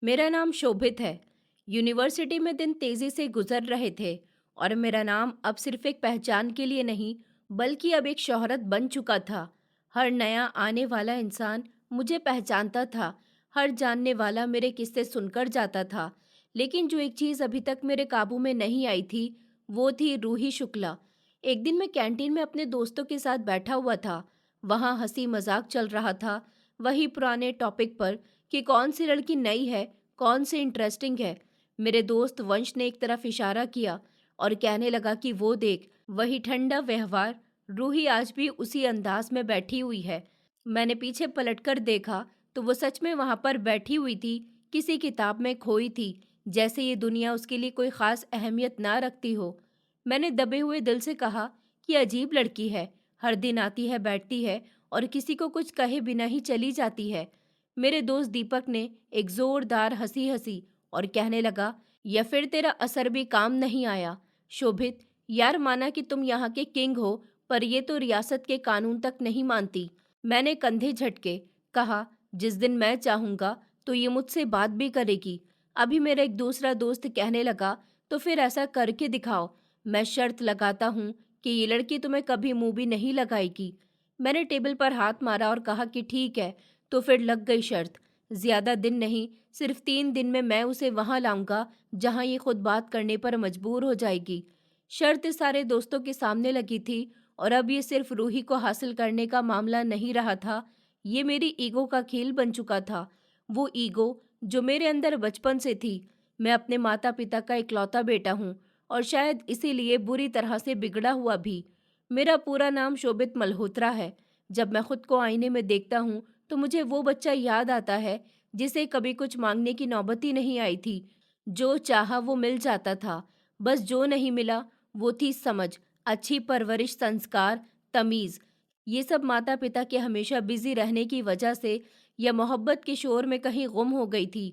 मेरा नाम शोभित है। यूनिवर्सिटी में दिन तेजी से गुजर रहे थे और मेरा नाम अब सिर्फ एक पहचान के लिए नहीं, बल्कि अब एक शोहरत बन चुका था। हर नया आने वाला इंसान मुझे पहचानता था, हर जानने वाला मेरे किस्से सुनकर जाता था। लेकिन जो एक चीज़ अभी तक मेरे काबू में नहीं आई थी, वो थी रूही शुक्ला। एक दिन मैं कैंटीन में अपने दोस्तों के साथ बैठा हुआ था। वहाँ हंसी मजाक चल रहा था, वही पुराने टॉपिक पर कि कौन सी लड़की नई है, कौन सी इंटरेस्टिंग है। मेरे दोस्त वंश ने एक तरफ इशारा किया और कहने लगा कि वो देख, वही ठंडा व्यवहार, रूही आज भी उसी अंदाज में बैठी हुई है। मैंने पीछे पलटकर देखा तो वो सच में वहां पर बैठी हुई थी, किसी किताब में खोई थी, जैसे ये दुनिया उसके लिए कोई खास अहमियत ना रखती हो। मैंने दबे हुए दिल से कहा कि अजीब लड़की है, हर दिन आती है, बैठती है और किसी को कुछ कहे बिना ही चली जाती है। मेरे दोस्त दीपक ने एक जोरदार हंसी हंसी और कहने लगा, या फिर तेरा असर भी काम नहीं आया। शोभित, यार माना कि तुम यहाँ के किंग हो, पर ये तो रियासत के कानून तक नहीं मानती। मैंने कंधे झटके, कहा, जिस दिन मैं चाहूंगा तो ये मुझसे बात भी करेगी। अभी मेरा एक दूसरा दोस्त कहने लगा, तो फिर ऐसा करके दिखाओ, मैं शर्त लगाता हूँ कि ये लड़की तुम्हें कभी मुंह भी नहीं लगाएगी। मैंने टेबल पर हाथ मारा और कहा कि ठीक है। तो फिर लग गई शर्त। ज्यादा दिन नहीं, सिर्फ 3 दिन में मैं उसे वहां लाऊंगा जहां ये खुद बात करने पर मजबूर हो जाएगी। शर्त सारे दोस्तों के सामने लगी थी और अब ये सिर्फ रूही को हासिल करने का मामला नहीं रहा था, ये मेरी ईगो का खेल बन चुका था। वो ईगो जो मेरे अंदर बचपन से थी। मैं अपने माता पिता का इकलौता बेटा हूँ और शायद इसीलिए बुरी तरह से बिगड़ा हुआ भी। मेरा पूरा नाम शोभित मल्होत्रा है। जब मैं खुद को आईने में देखता हूँ तो मुझे वो बच्चा याद आता है जिसे कभी कुछ मांगने की नौबत ही नहीं आई थी। जो चाहा वो मिल जाता था। बस जो नहीं मिला वो थी समझ, अच्छी परवरिश, संस्कार, तमीज। ये सब माता पिता के हमेशा बिजी रहने की वजह से या मोहब्बत के शोर में कहीं गुम हो गई थी।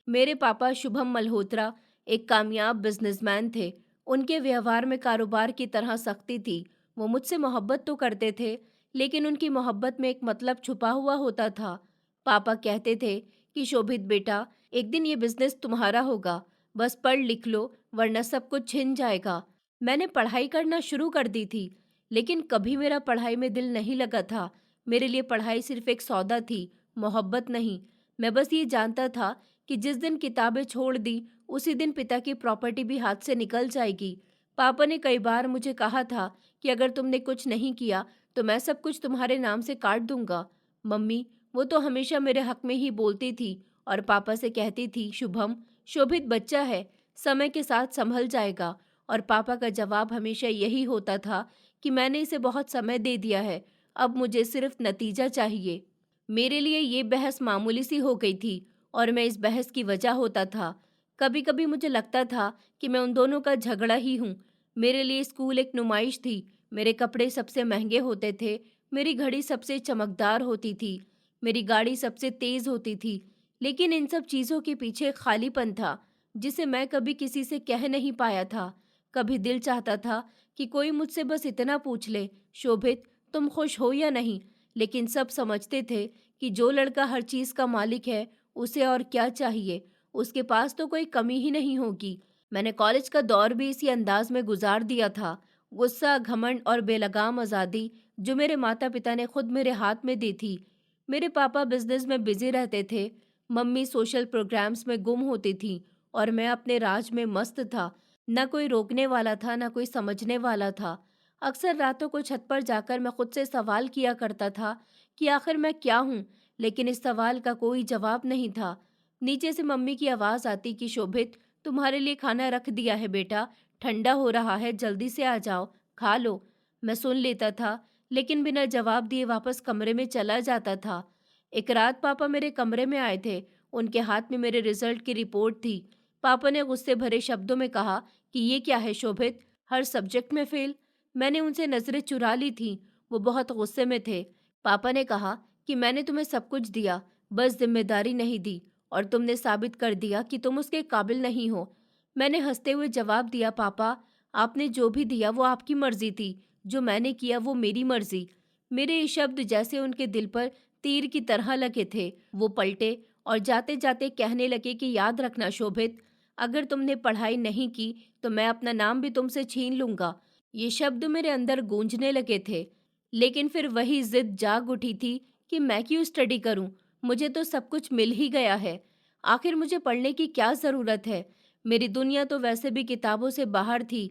मेरे पापा शुभम मल्होत्रा एक कामयाब बिजनेसमैन थे। उनके व्यवहार में कारोबार की तरह सख्ती थी। वो मुझसे मोहब्बत तो करते थे, लेकिन उनकी मोहब्बत में एक मतलब छुपा हुआ होता था। पापा कहते थे कि शोभित बेटा, एक दिन ये बिजनेस तुम्हारा होगा, बस पढ़ लिख लो वरना सब कुछ छिन जाएगा। मैंने पढ़ाई करना शुरू कर दी थी, लेकिन कभी मेरा पढ़ाई में दिल नहीं लगा था। मेरे लिए पढ़ाई सिर्फ एक सौदा थी, मोहब्बत नहीं। मैं बस ये जानता था कि जिस दिन किताबें छोड़ दी उसी दिन पिता की प्रॉपर्टी भी हाथ से निकल जाएगी। पापा ने कई बार मुझे कहा था कि अगर तुमने कुछ नहीं किया तो मैं सब कुछ तुम्हारे नाम से काट दूंगा। मम्मी, वो तो हमेशा मेरे हक में ही बोलती थी और पापा से कहती थी, शुभम, शोभित बच्चा है, समय के साथ संभल जाएगा। और पापा का जवाब हमेशा यही होता था कि मैंने इसे बहुत समय दे दिया है, अब मुझे सिर्फ नतीजा चाहिए। मेरे लिए ये बहस मामूली सी हो गई थी और मैं इस बहस की वजह होता था। कभी कभी मुझे लगता था कि मैं उन दोनों का झगड़ा ही हूँ। मेरे लिए स्कूल एक नुमाइश थी। मेरे कपड़े सबसे महंगे होते थे, मेरी घड़ी सबसे चमकदार होती थी, मेरी गाड़ी सबसे तेज होती थी। लेकिन इन सब चीज़ों के पीछे एक खालीपन था जिसे मैं कभी किसी से कह नहीं पाया था। कभी दिल चाहता था कि कोई मुझसे बस इतना पूछ ले, शोभित, तुम खुश हो या नहीं। लेकिन सब समझते थे कि जो लड़का हर चीज़ का मालिक है, उसे और क्या चाहिए, उसके पास तो कोई कमी ही नहीं होगी। मैंने कॉलेज का दौर भी इसी अंदाज में गुजार दिया था। गुस्सा, घमंड और बेलगाम आज़ादी जो मेरे माता पिता ने खुद मेरे हाथ में दी थी। मेरे पापा बिजनेस में बिजी रहते थे, मम्मी सोशल प्रोग्राम्स में गुम होती थी और मैं अपने राज में मस्त था। न कोई रोकने वाला था, न कोई समझने वाला था। अक्सर रातों को छत पर जाकर मैं खुद से सवाल किया करता था कि आखिर मैं क्या हूँ, लेकिन इस सवाल का कोई जवाब नहीं था। नीचे से मम्मी की आवाज़ आती कि शोभित, तुम्हारे लिए खाना रख दिया है बेटा, ठंडा हो रहा है, जल्दी से आ जाओ, खा लो। मैं सुन लेता था, लेकिन बिना जवाब दिए वापस कमरे में चला जाता था। एक रात पापा मेरे कमरे में आए थे। उनके हाथ में मेरे रिजल्ट की रिपोर्ट थी। पापा ने गुस्से भरे शब्दों में कहा कि ये क्या है शोभित, हर सब्जेक्ट में फेल। मैंने उनसे नजरें चुरा ली थीं। वो बहुत गुस्से में थे। पापा ने कहा कि मैंने तुम्हें सब कुछ दिया, बस जिम्मेदारी नहीं दी, और तुमने साबित कर दिया कि तुम उसके काबिल नहीं हो। मैंने हंसते हुए जवाब दिया, पापा, आपने जो भी दिया वो आपकी मर्जी थी, जो मैंने किया वो मेरी मर्जी। मेरे ये शब्द जैसे उनके दिल पर तीर की तरह लगे थे। वो पलटे और जाते जाते कहने लगे कि याद रखना शोभित, अगर तुमने पढ़ाई नहीं की तो मैं अपना नाम भी तुमसे छीन लूंगा। ये शब्द मेरे अंदर गूंजने लगे थे, लेकिन फिर वही जिद जाग उठी थी कि मैं क्यों स्टडी करूं, मुझे तो सब कुछ मिल ही गया है। आखिर मुझे पढ़ने की क्या ज़रूरत है? मेरी दुनिया तो वैसे भी किताबों से बाहर थी।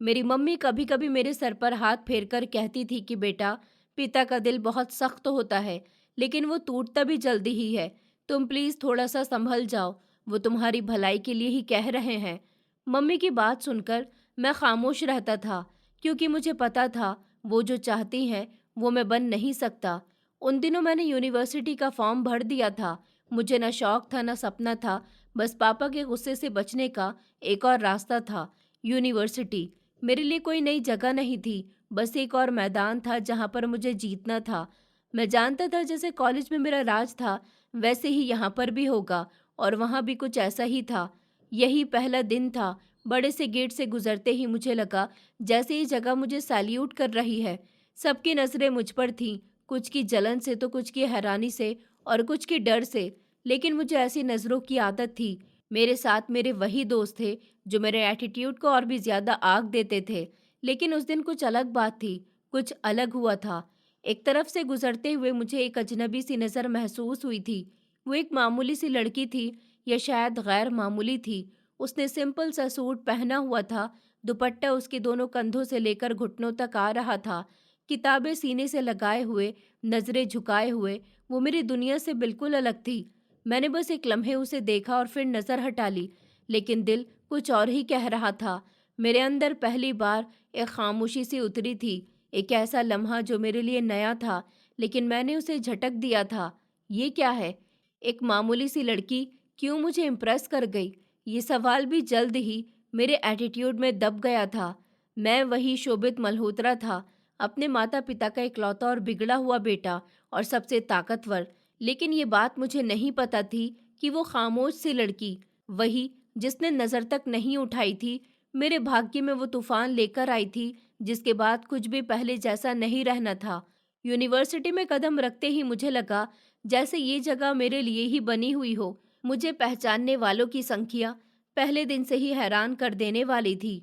मेरी मम्मी कभी कभी मेरे सर पर हाथ फेरकर कहती थी कि बेटा, पिता का दिल बहुत सख्त होता है, लेकिन वो टूटता भी जल्दी ही है। तुम प्लीज़ थोड़ा सा संभल जाओ, वो तुम्हारी भलाई के लिए ही कह रहे हैं। मम्मी की बात सुनकर मैं खामोश रहता था, क्योंकि मुझे पता था वो जो चाहती हैं वो मैं बन नहीं सकता। उन दिनों मैंने यूनिवर्सिटी का फॉर्म भर दिया था। मुझे न शौक था न सपना था, बस पापा के गुस्से से बचने का एक और रास्ता था, यूनिवर्सिटी। मेरे लिए कोई नई जगह नहीं थी, बस एक और मैदान था जहाँ पर मुझे जीतना था। मैं जानता था जैसे कॉलेज में मेरा राज था, वैसे ही यहाँ पर भी होगा, और वहाँ भी कुछ ऐसा ही था। यही पहला दिन था। बड़े से गेट से गुजरते ही मुझे लगा जैसे ये जगह मुझे सैल्यूट कर रही है। सबकी नज़रें मुझ पर थीं, कुछ की जलन से तो कुछ की हैरानी से और कुछ की डर से। लेकिन मुझे ऐसी नज़रों की आदत थी। मेरे साथ मेरे वही दोस्त थे जो मेरे एटीट्यूड को और भी ज़्यादा आग देते थे। लेकिन उस दिन कुछ अलग बात थी, कुछ अलग हुआ था। एक तरफ से गुजरते हुए मुझे एक अजनबी सी नज़र महसूस हुई थी। वो एक मामूली सी लड़की थी, या शायद गैर मामूली थी। उसने सिंपल सा सूट पहना हुआ था, दुपट्टा उसके दोनों कंधों से लेकर घुटनों तक आ रहा था। किताबें सीने से लगाए हुए, नज़रें झुकाए हुए, वो मेरी दुनिया से बिल्कुल अलग थी। मैंने बस एक लम्हे उसे देखा और फिर नज़र हटा ली, लेकिन दिल कुछ और ही कह रहा था। मेरे अंदर पहली बार एक खामोशी सी उतरी थी, एक ऐसा लम्हा जो मेरे लिए नया था, लेकिन मैंने उसे झटक दिया था। ये क्या है? एक मामूली सी लड़की क्यों मुझे इम्प्रेस कर गई? ये सवाल भी जल्द ही मेरे एटीट्यूड में दब गया था। मैं वही शोभित मल्होत्रा था, अपने माता पिता का इकलौता और बिगड़ा हुआ बेटा, और सबसे ताकतवर। लेकिन ये बात मुझे नहीं पता थी कि वो खामोश सी लड़की, वही जिसने नज़र तक नहीं उठाई थी, मेरे भाग्य में वो तूफान लेकर आई थी जिसके बाद कुछ भी पहले जैसा नहीं रहना था। यूनिवर्सिटी में कदम रखते ही मुझे लगा जैसे ये जगह मेरे लिए ही बनी हुई हो। मुझे पहचानने वालों की संख्या पहले दिन से ही हैरान कर देने वाली थी।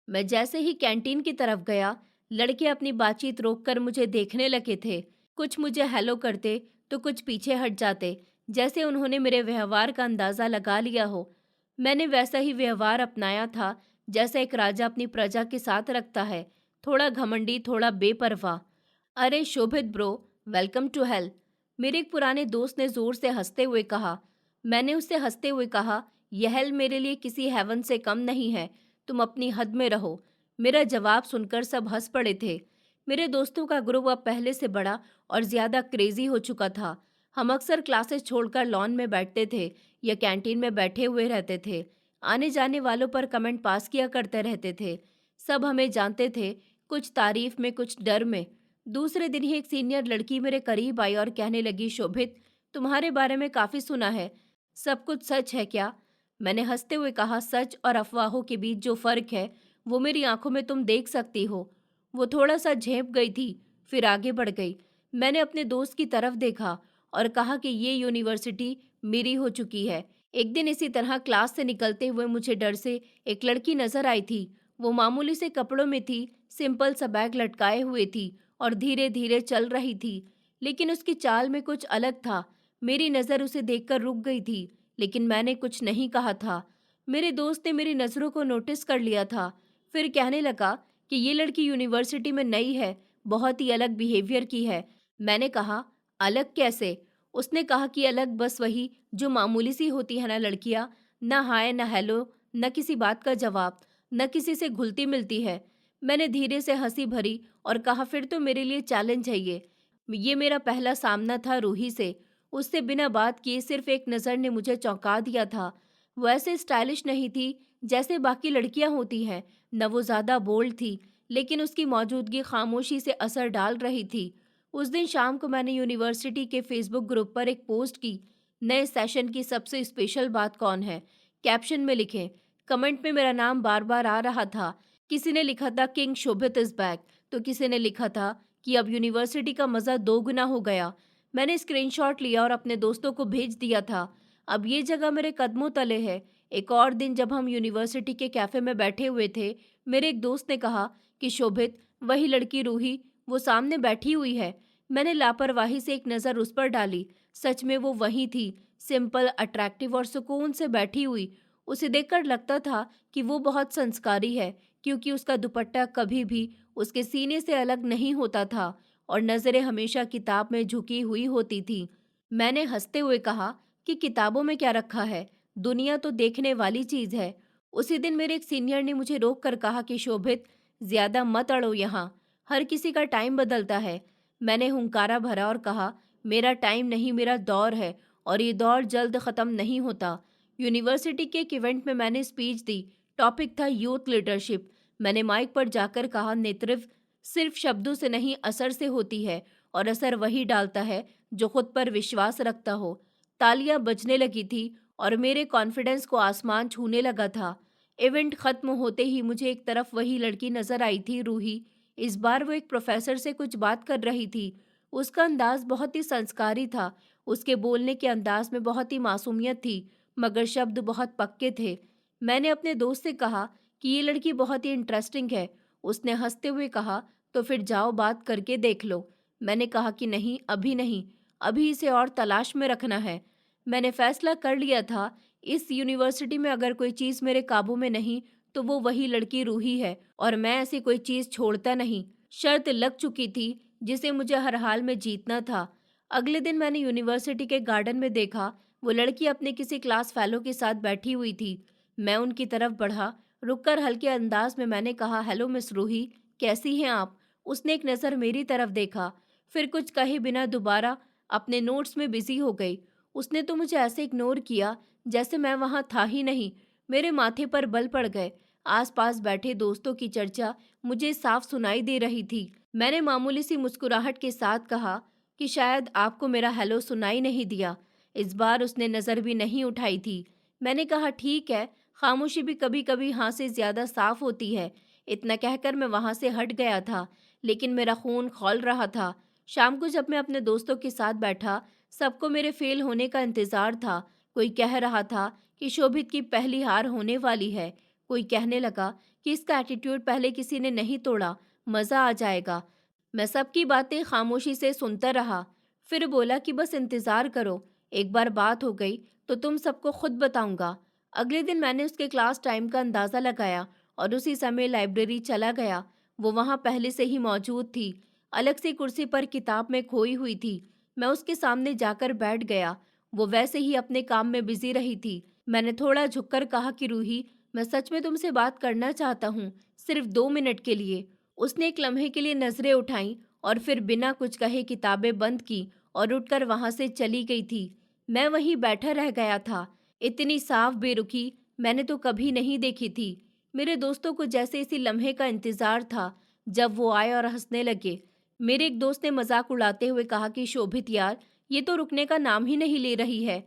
मैं जैसे ही कैंटीन की तरफ गया, लड़के अपनी बातचीत रोककर मुझे देखने लगे थे। कुछ मुझे हेलो करते तो कुछ पीछे हट जाते, जैसे उन्होंने मेरे व्यवहार का अंदाज़ा लगा लिया हो। मैंने वैसा ही व्यवहार अपनाया था जैसा एक राजा अपनी प्रजा के साथ रखता है, थोड़ा घमंडी, थोड़ा बेपरवाह। अरे शोभित ब्रो, वेलकम टू हेल, मेरे एक पुराने दोस्त ने जोर से हंसते हुए कहा। मैंने उससे हंसते हुए कहा, यह हेल मेरे लिए किसी हेवन से कम नहीं है, तुम अपनी हद में रहो। मेरा जवाब सुनकर सब हंस पड़े थे। मेरे दोस्तों का ग्रुप अब पहले से बड़ा और ज़्यादा क्रेजी हो चुका था। हम अक्सर क्लासेस छोड़कर लॉन में बैठते थे या कैंटीन में बैठे हुए रहते थे। आने जाने वालों पर कमेंट पास किया करते रहते थे। सब हमें जानते थे, कुछ तारीफ में, कुछ डर में। दूसरे दिन ही एक सीनियर लड़की मेरे करीब आई और कहने लगी, शोभित, तुम्हारे बारे में काफ़ी सुना है, सब कुछ सच है क्या? मैंने हंसते हुए कहा, सच और अफवाहों के बीच जो फ़र्क है वो मेरी आंखों में तुम देख सकती हो। वो थोड़ा सा झेंप गई थी, फिर आगे बढ़ गई। मैंने अपने दोस्त की तरफ देखा और कहा कि ये यूनिवर्सिटी मेरी हो चुकी है। एक दिन इसी तरह क्लास से निकलते हुए मुझे डर से एक लड़की नजर आई थी। वो मामूली से कपड़ों में थी, सिंपल सा बैग लटकाए हुए थी और धीरे धीरे चल रही थी, लेकिन उसकी चाल में कुछ अलग था। मेरी नज़र उसे देखकर रुक गई थी, लेकिन मैंने कुछ नहीं कहा था। मेरे दोस्त ने मेरी नज़रों को नोटिस कर लिया था, फिर कहने लगा कि ये लड़की यूनिवर्सिटी में नई है, बहुत ही अलग बिहेवियर की है। मैंने कहा, अलग कैसे? उसने कहा कि अलग बस वही जो मामूली सी होती है ना लड़कियां, न हाय न हेलो, न किसी बात का जवाब, न किसी से घुलती मिलती है। मैंने धीरे से हंसी भरी और कहा, फिर तो मेरे लिए चैलेंज है ये मेरा पहला सामना था रूही से। उससे बिना बात किए सिर्फ एक नज़र ने मुझे चौंका दिया था। वो ऐसे स्टाइलिश नहीं थी जैसे बाकी लड़कियां होती हैं, न वो ज़्यादा बोल्ड थी, लेकिन उसकी मौजूदगी खामोशी से असर डाल रही थी। उस दिन शाम को मैंने यूनिवर्सिटी के फेसबुक ग्रुप पर एक पोस्ट की, नए सेशन की सबसे स्पेशल बात कौन है, कैप्शन में लिखें। कमेंट में मेरा नाम बार बार आ रहा था। किसी ने लिखा था किंग शोभित इज बैक, तो किसी ने लिखा था कि अब यूनिवर्सिटी का मज़ा दोगुना हो गया। मैंने स्क्रीनशॉट लिया और अपने दोस्तों को भेज दिया था। अब ये जगह मेरे कदमों तले है। एक और दिन जब हम यूनिवर्सिटी के कैफ़े में बैठे हुए थे, मेरे एक दोस्त ने कहा कि शोभित, वही लड़की रूही, वो सामने बैठी हुई है। मैंने लापरवाही से एक नज़र उस पर डाली। सच में वो वही थी, सिंपल, अट्रैक्टिव और सुकून से बैठी हुई। उसे देखकर लगता था कि वो बहुत संस्कारी है, क्योंकि उसका दुपट्टा कभी भी उसके सीने से अलग नहीं होता था और नज़रें हमेशा किताब में झुकी हुई होती थी। मैंने हंसते हुए कहा कि किताबों में क्या रखा है, दुनिया तो देखने वाली चीज़ है। उसी दिन मेरे एक सीनियर ने मुझे रोक कर कहा कि शोभित, ज़्यादा मत अड़ो यहाँ, हर किसी का टाइम बदलता है। मैंने हुंकारा भरा और कहा, मेरा टाइम नहीं, मेरा दौर है और ये दौर जल्द ख़त्म नहीं होता। यूनिवर्सिटी के एक इवेंट में मैंने स्पीच दी। टॉपिक था यूथ लीडरशिप। मैंने माइक पर जाकर कहा, नेतृत्व सिर्फ शब्दों से नहीं, असर से होती है और असर वही डालता है जो खुद पर विश्वास रखता हो। तालियां बजने लगी थी और मेरे कॉन्फिडेंस को आसमान छूने लगा था। इवेंट खत्म होते ही मुझे एक तरफ वही लड़की नजर आई थी, रूही। इस बार वो एक प्रोफेसर से कुछ बात कर रही थी। उसका अंदाज बहुत ही संस्कारी था। उसके बोलने के अंदाज में बहुत ही मासूमियत थी, मगर शब्द बहुत पक्के थे। मैंने अपने दोस्त से कहा कि ये लड़की बहुत ही इंटरेस्टिंग है। उसने हंसते हुए कहा, तो फिर जाओ बात करके देख लो। मैंने कहा कि नहीं, अभी नहीं, अभी इसे और तलाश में रखना है। मैंने फैसला कर लिया था, इस यूनिवर्सिटी में अगर कोई चीज़ मेरे काबू में नहीं, तो वो वही लड़की रूही है और मैं ऐसी कोई चीज़ छोड़ता नहीं। शर्त लग चुकी थी, जिसे मुझे हर हाल में जीतना था। अगले दिन मैंने यूनिवर्सिटी के गार्डन में देखा, वो लड़की अपने किसी क्लास फेलो के साथ बैठी हुई थी। मैं उनकी तरफ बढ़ा। रुककर हल्के अंदाज में मैंने कहा, हेलो मिस रूही, कैसी हैं आप? उसने एक नज़र मेरी तरफ देखा, फिर कुछ कहे बिना दोबारा अपने नोट्स में बिजी हो गई। उसने तो मुझे ऐसे इग्नोर किया जैसे मैं वहां था ही नहीं। मेरे माथे पर बल पड़ गए। आसपास बैठे दोस्तों की चर्चा मुझे साफ सुनाई दे रही थी। मैंने मामूली सी मुस्कुराहट के साथ कहा कि शायद आपको मेरा हेलो सुनाई नहीं दिया। इस बार उसने नज़र भी नहीं उठाई थी। मैंने कहा, ठीक है, खामोशी भी कभी कभी हाँ से ज्यादा साफ होती है। इतना कहकर मैं वहां से हट गया था, लेकिन मेरा खून खौल रहा था। शाम को जब मैं अपने दोस्तों के साथ बैठा, सबको मेरे फेल होने का इंतजार था। कोई कह रहा था कि शोभित की पहली हार होने वाली है। कोई कहने लगा कि इसका एटीट्यूड पहले किसी ने नहीं तोड़ा, मज़ा आ जाएगा। मैं सबकी बातें खामोशी से सुनता रहा। फिर बोला कि बस इंतज़ार करो, एक बार बात हो गई तो तुम सबको खुद बताऊंगा। अगले दिन मैंने उसके क्लास टाइम का अंदाज़ा लगाया और उसी समय लाइब्रेरी चला गया। वो वहाँ पहले से ही मौजूद थी, अलग सी कुर्सी पर किताब में खोई हुई थी। मैं उसके सामने जाकर बैठ गया। वो वैसे ही अपने काम में बिजी रही थी। मैंने थोड़ा झुककर कहा कि रूही, मैं सच में तुमसे बात करना चाहता हूँ, सिर्फ 2 मिनट के लिए। उसने एक लम्हे के लिए नजरें उठाईं और फिर बिना कुछ कहे किताबें बंद की और उठकर वहां से चली गई थी। मैं वहीं बैठा रह गया था। इतनी साफ बेरुखी मैंने तो कभी नहीं देखी थी। मेरे दोस्तों को जैसे इसी लम्हे का इंतजार था जब वो आए और हंसने लगे। मेरे एक दोस्त ने मजाक उड़ाते हुए कहा कि शोभित यार, ये तो रुकने का नाम ही नहीं ले रही है।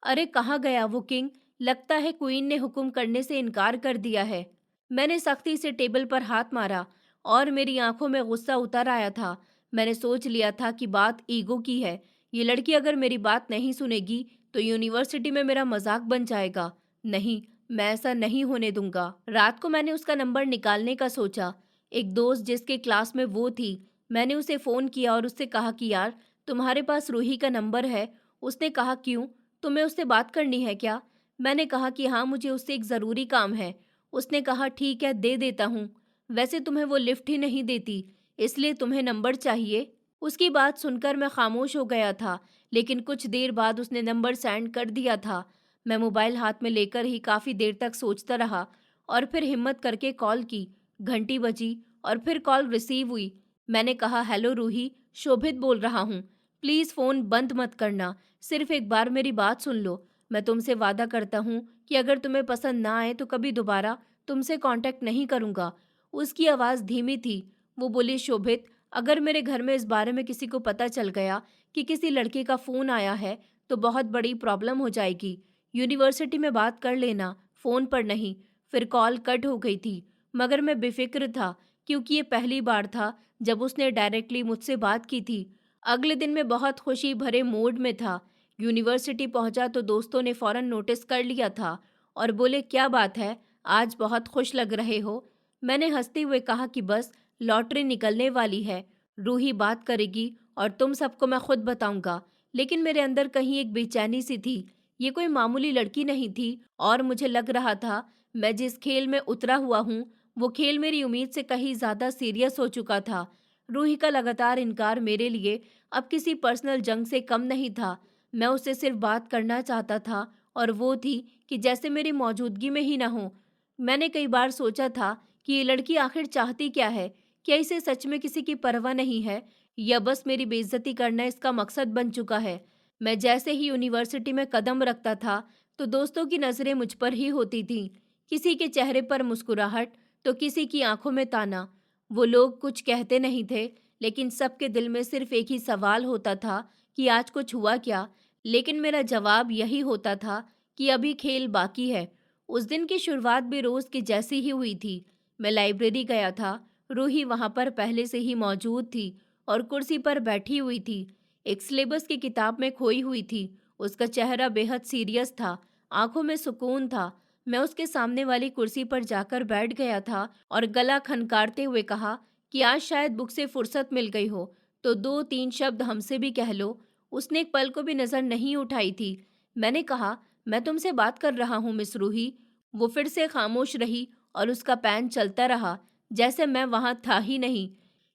अरे कहाँ गया वो किंग? लगता है क्वीन ने हुक्म करने से इनकार कर दिया है। मैंने सख्ती से टेबल पर हाथ मारा और मेरी आंखों में गुस्सा उतर आया था। मैंने सोच लिया था कि बात ईगो की है। ये लड़की अगर मेरी बात नहीं सुनेगी तो यूनिवर्सिटी में मेरा मजाक बन जाएगा। नहीं, मैं ऐसा नहीं होने दूंगा। रात को मैंने उसका नंबर निकालने का सोचा। एक दोस्त जिसके क्लास में वो थी, मैंने उसे फ़ोन किया और उससे कहा कि यार, तुम्हारे पास रूही का नंबर है? उसने कहा, क्यों, तुम्हें उससे बात करनी है क्या? मैंने कहा कि हाँ, मुझे उससे एक ज़रूरी काम है। उसने कहा, ठीक है, दे देता हूँ। वैसे तुम्हें वो लिफ्ट ही नहीं देती, इसलिए तुम्हें नंबर चाहिए? उसकी बात सुनकर मैं खामोश हो गया था, लेकिन कुछ देर बाद उसने नंबर सेंड कर दिया था। मैं मोबाइल हाथ में लेकर ही काफ़ी देर तक सोचता रहा और फिर हिम्मत करके कॉल की। घंटी बजी और फिर कॉल रिसीव हुई। मैंने कहा, हेलो रूही, शोभित बोल रहा हूँ। प्लीज़ फ़ोन बंद मत करना, सिर्फ एक बार मेरी बात सुन लो। मैं तुमसे वादा करता हूँ कि अगर तुम्हें पसंद ना आए तो कभी दोबारा तुमसे कांटेक्ट नहीं करूँगा। उसकी आवाज़ धीमी थी। वो बोली, शोभित, अगर मेरे घर में इस बारे में किसी को पता चल गया कि किसी लड़के का फ़ोन आया है तो बहुत बड़ी प्रॉब्लम हो जाएगी। यूनिवर्सिटी में बात कर लेना, फ़ोन पर नहीं। फिर कॉल कट हो गई थी, मगर मैं बेफिक्र था, क्योंकि ये पहली बार था जब उसने डायरेक्टली मुझसे बात की थी। अगले दिन मैं बहुत खुशी भरे मूड में था। यूनिवर्सिटी पहुंचा तो दोस्तों ने फौरन नोटिस कर लिया था और बोले, क्या बात है, आज बहुत खुश लग रहे हो। मैंने हंसते हुए कहा कि बस लॉटरी निकलने वाली है, रूही बात करेगी और तुम सबको मैं खुद बताऊंगा। लेकिन मेरे अंदर कहीं एक बेचैनी सी थी। ये कोई मामूली लड़की नहीं थी और मुझे लग रहा था मैं जिस खेल में उतरा हुआ हूँ वो खेल मेरी उम्मीद से कहीं ज्यादा सीरियस हो चुका था। रूही का लगातार इनकार मेरे लिए अब किसी पर्सनल जंग से कम नहीं था। मैं उससे सिर्फ बात करना चाहता था और वो थी कि जैसे मेरी मौजूदगी में ही ना हो। मैंने कई बार सोचा था कि ये लड़की आखिर चाहती क्या है? क्या इसे सच में किसी की परवाह नहीं है या बस मेरी बेइज्जती करना इसका मकसद बन चुका है? मैं जैसे ही यूनिवर्सिटी में कदम रखता था तो दोस्तों की नजरें मुझ पर ही होती थीं। किसी के चेहरे पर मुस्कुराहट तो किसी की आंखों में ताना। वो लोग कुछ कहते नहीं थे, लेकिन सबके दिल में सिर्फ एक ही सवाल होता था कि आज कुछ हुआ क्या। लेकिन मेरा जवाब यही होता था कि अभी खेल बाकी है। उस दिन की शुरुआत भी रोज की जैसी ही हुई थी। मैं लाइब्रेरी गया था। रूही वहां पर पहले से ही मौजूद थी और कुर्सी पर बैठी हुई थी, एक सिलेबस की किताब में खोई हुई थी। उसका चेहरा बेहद सीरियस था, आंखों में सुकून था। मैं उसके सामने वाली कुर्सी पर जाकर बैठ गया था और गला खनकारते हुए कहा कि आज शायद बुक से फुर्सत मिल गई हो तो दो तीन शब्द हमसे भी कह लो। उसने एक पल को भी नजर नहीं उठाई थी। मैंने कहा, मैं तुमसे बात कर रहा हूँ मिस रूही। वो फिर से खामोश रही और उसका पेन चलता रहा जैसे मैं वहां था ही नहीं।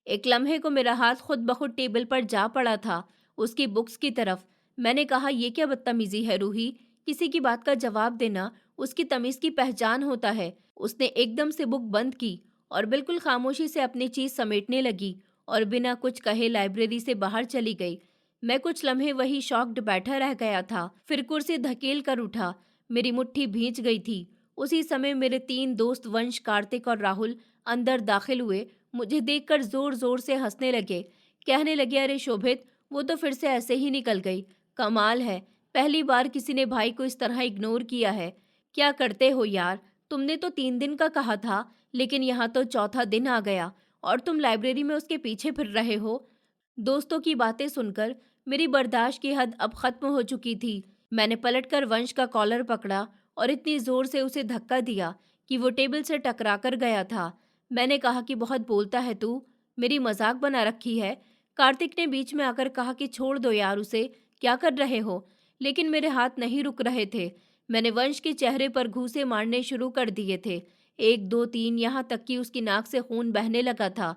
एक लम्हे को मेरा हाथ खुद ब खुद टेबल पर जा पड़ा था, उसकी बुक्स की तरफ। मैंने कहा, ये क्या बदतमीजी है रूही? किसी की बात का जवाब देना उसकी तमीज की पहचान होता है। उसने एकदम से बुक बंद की और बिल्कुल खामोशी से अपनी चीज समेटने लगी और बिना कुछ कहे लाइब्रेरी से बाहर चली गई। मैं कुछ लम्हे वही शॉक्ड बैठा रह गया था, फिर कुर्सी धकेल कर उठा। मेरी मुट्ठी भींच गई थी। उसी समय मेरे तीन दोस्त वंश, कार्तिक और राहुल अंदर दाखिल हुए। मुझे देखकर जोर जोर से हंसने लगे। कहने लगे, अरे शोभित, वो तो फिर से ऐसे ही निकल गई। कमाल है, पहली बार किसी ने भाई को इस तरह इग्नोर किया है। क्या करते हो यार? तुमने तो 3 दिन का कहा था, लेकिन यहाँ तो चौथा दिन आ गया और तुम लाइब्रेरी में उसके पीछे फिर रहे हो। दोस्तों की बातें सुनकर मेरी बर्दाश्त की हद अब खत्म हो चुकी थी। मैंने पलटकर वंश का कॉलर पकड़ा और इतनी जोर से उसे धक्का दिया कि वो टेबल से टकराकर गया था। मैंने कहा कि बहुत बोलता है तू, मेरी मजाक बना रखी है। कार्तिक ने बीच में आकर कहा कि छोड़ दो यार उसे, क्या कर रहे हो? लेकिन मेरे हाथ नहीं रुक रहे थे। मैंने वंश के चेहरे पर घूंसे मारने शुरू कर दिए थे। एक दो तीन, यहाँ तक कि उसकी नाक से खून बहने लगा था।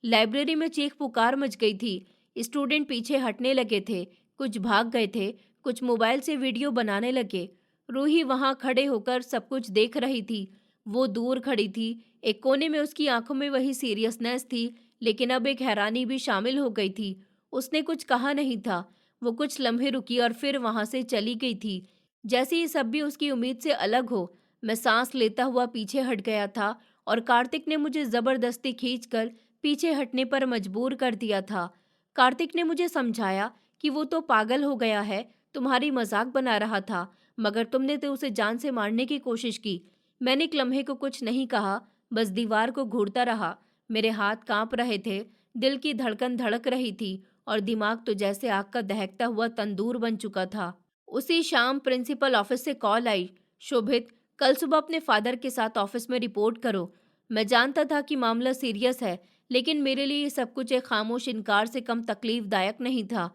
लाइब्रेरी में चीख पुकार मच गई थी। स्टूडेंट पीछे हटने लगे थे, कुछ भाग गए थे, कुछ मोबाइल से वीडियो बनाने लगे। रूही वहां खड़े होकर सब कुछ देख रही थी। वो दूर खड़ी थी, एक कोने में उसकी आंखों में वही सीरियसनेस थी, लेकिन अब एक हैरानी भी शामिल हो गई थी। उसने कुछ कहा नहीं था। वो कुछ लम्हे रुकी और फिर वहां से चली गई थी, जैसे ये सब भी उसकी उम्मीद से अलग हो। मैं सांस लेता हुआ पीछे हट गया था और कार्तिक ने मुझे जबरदस्ती खींचकर पीछे हटने पर मजबूर कर दिया था। कार्तिक ने मुझे समझाया कि वो तो पागल हो गया है, तुम्हारी मजाक बना रहा था, मगर तुमने तो उसे जान से मारने की कोशिश की। मैंने एक लम्हे को कुछ नहीं कहा, बस दीवार को घूरता रहा। मेरे हाथ कांप रहे थे, दिल की धड़कन धड़क रही थी और दिमाग तो जैसे आग का दहकता हुआ तंदूर बन चुका था। उसी शाम प्रिंसिपल ऑफिस से कॉल आई, शोभित, कल सुबह अपने फादर के साथ ऑफिस में रिपोर्ट करो। मैं जानता था कि मामला सीरियस है, लेकिन मेरे लिए ये सब कुछ एक खामोश इनकार से कम तकलीफदायक नहीं था।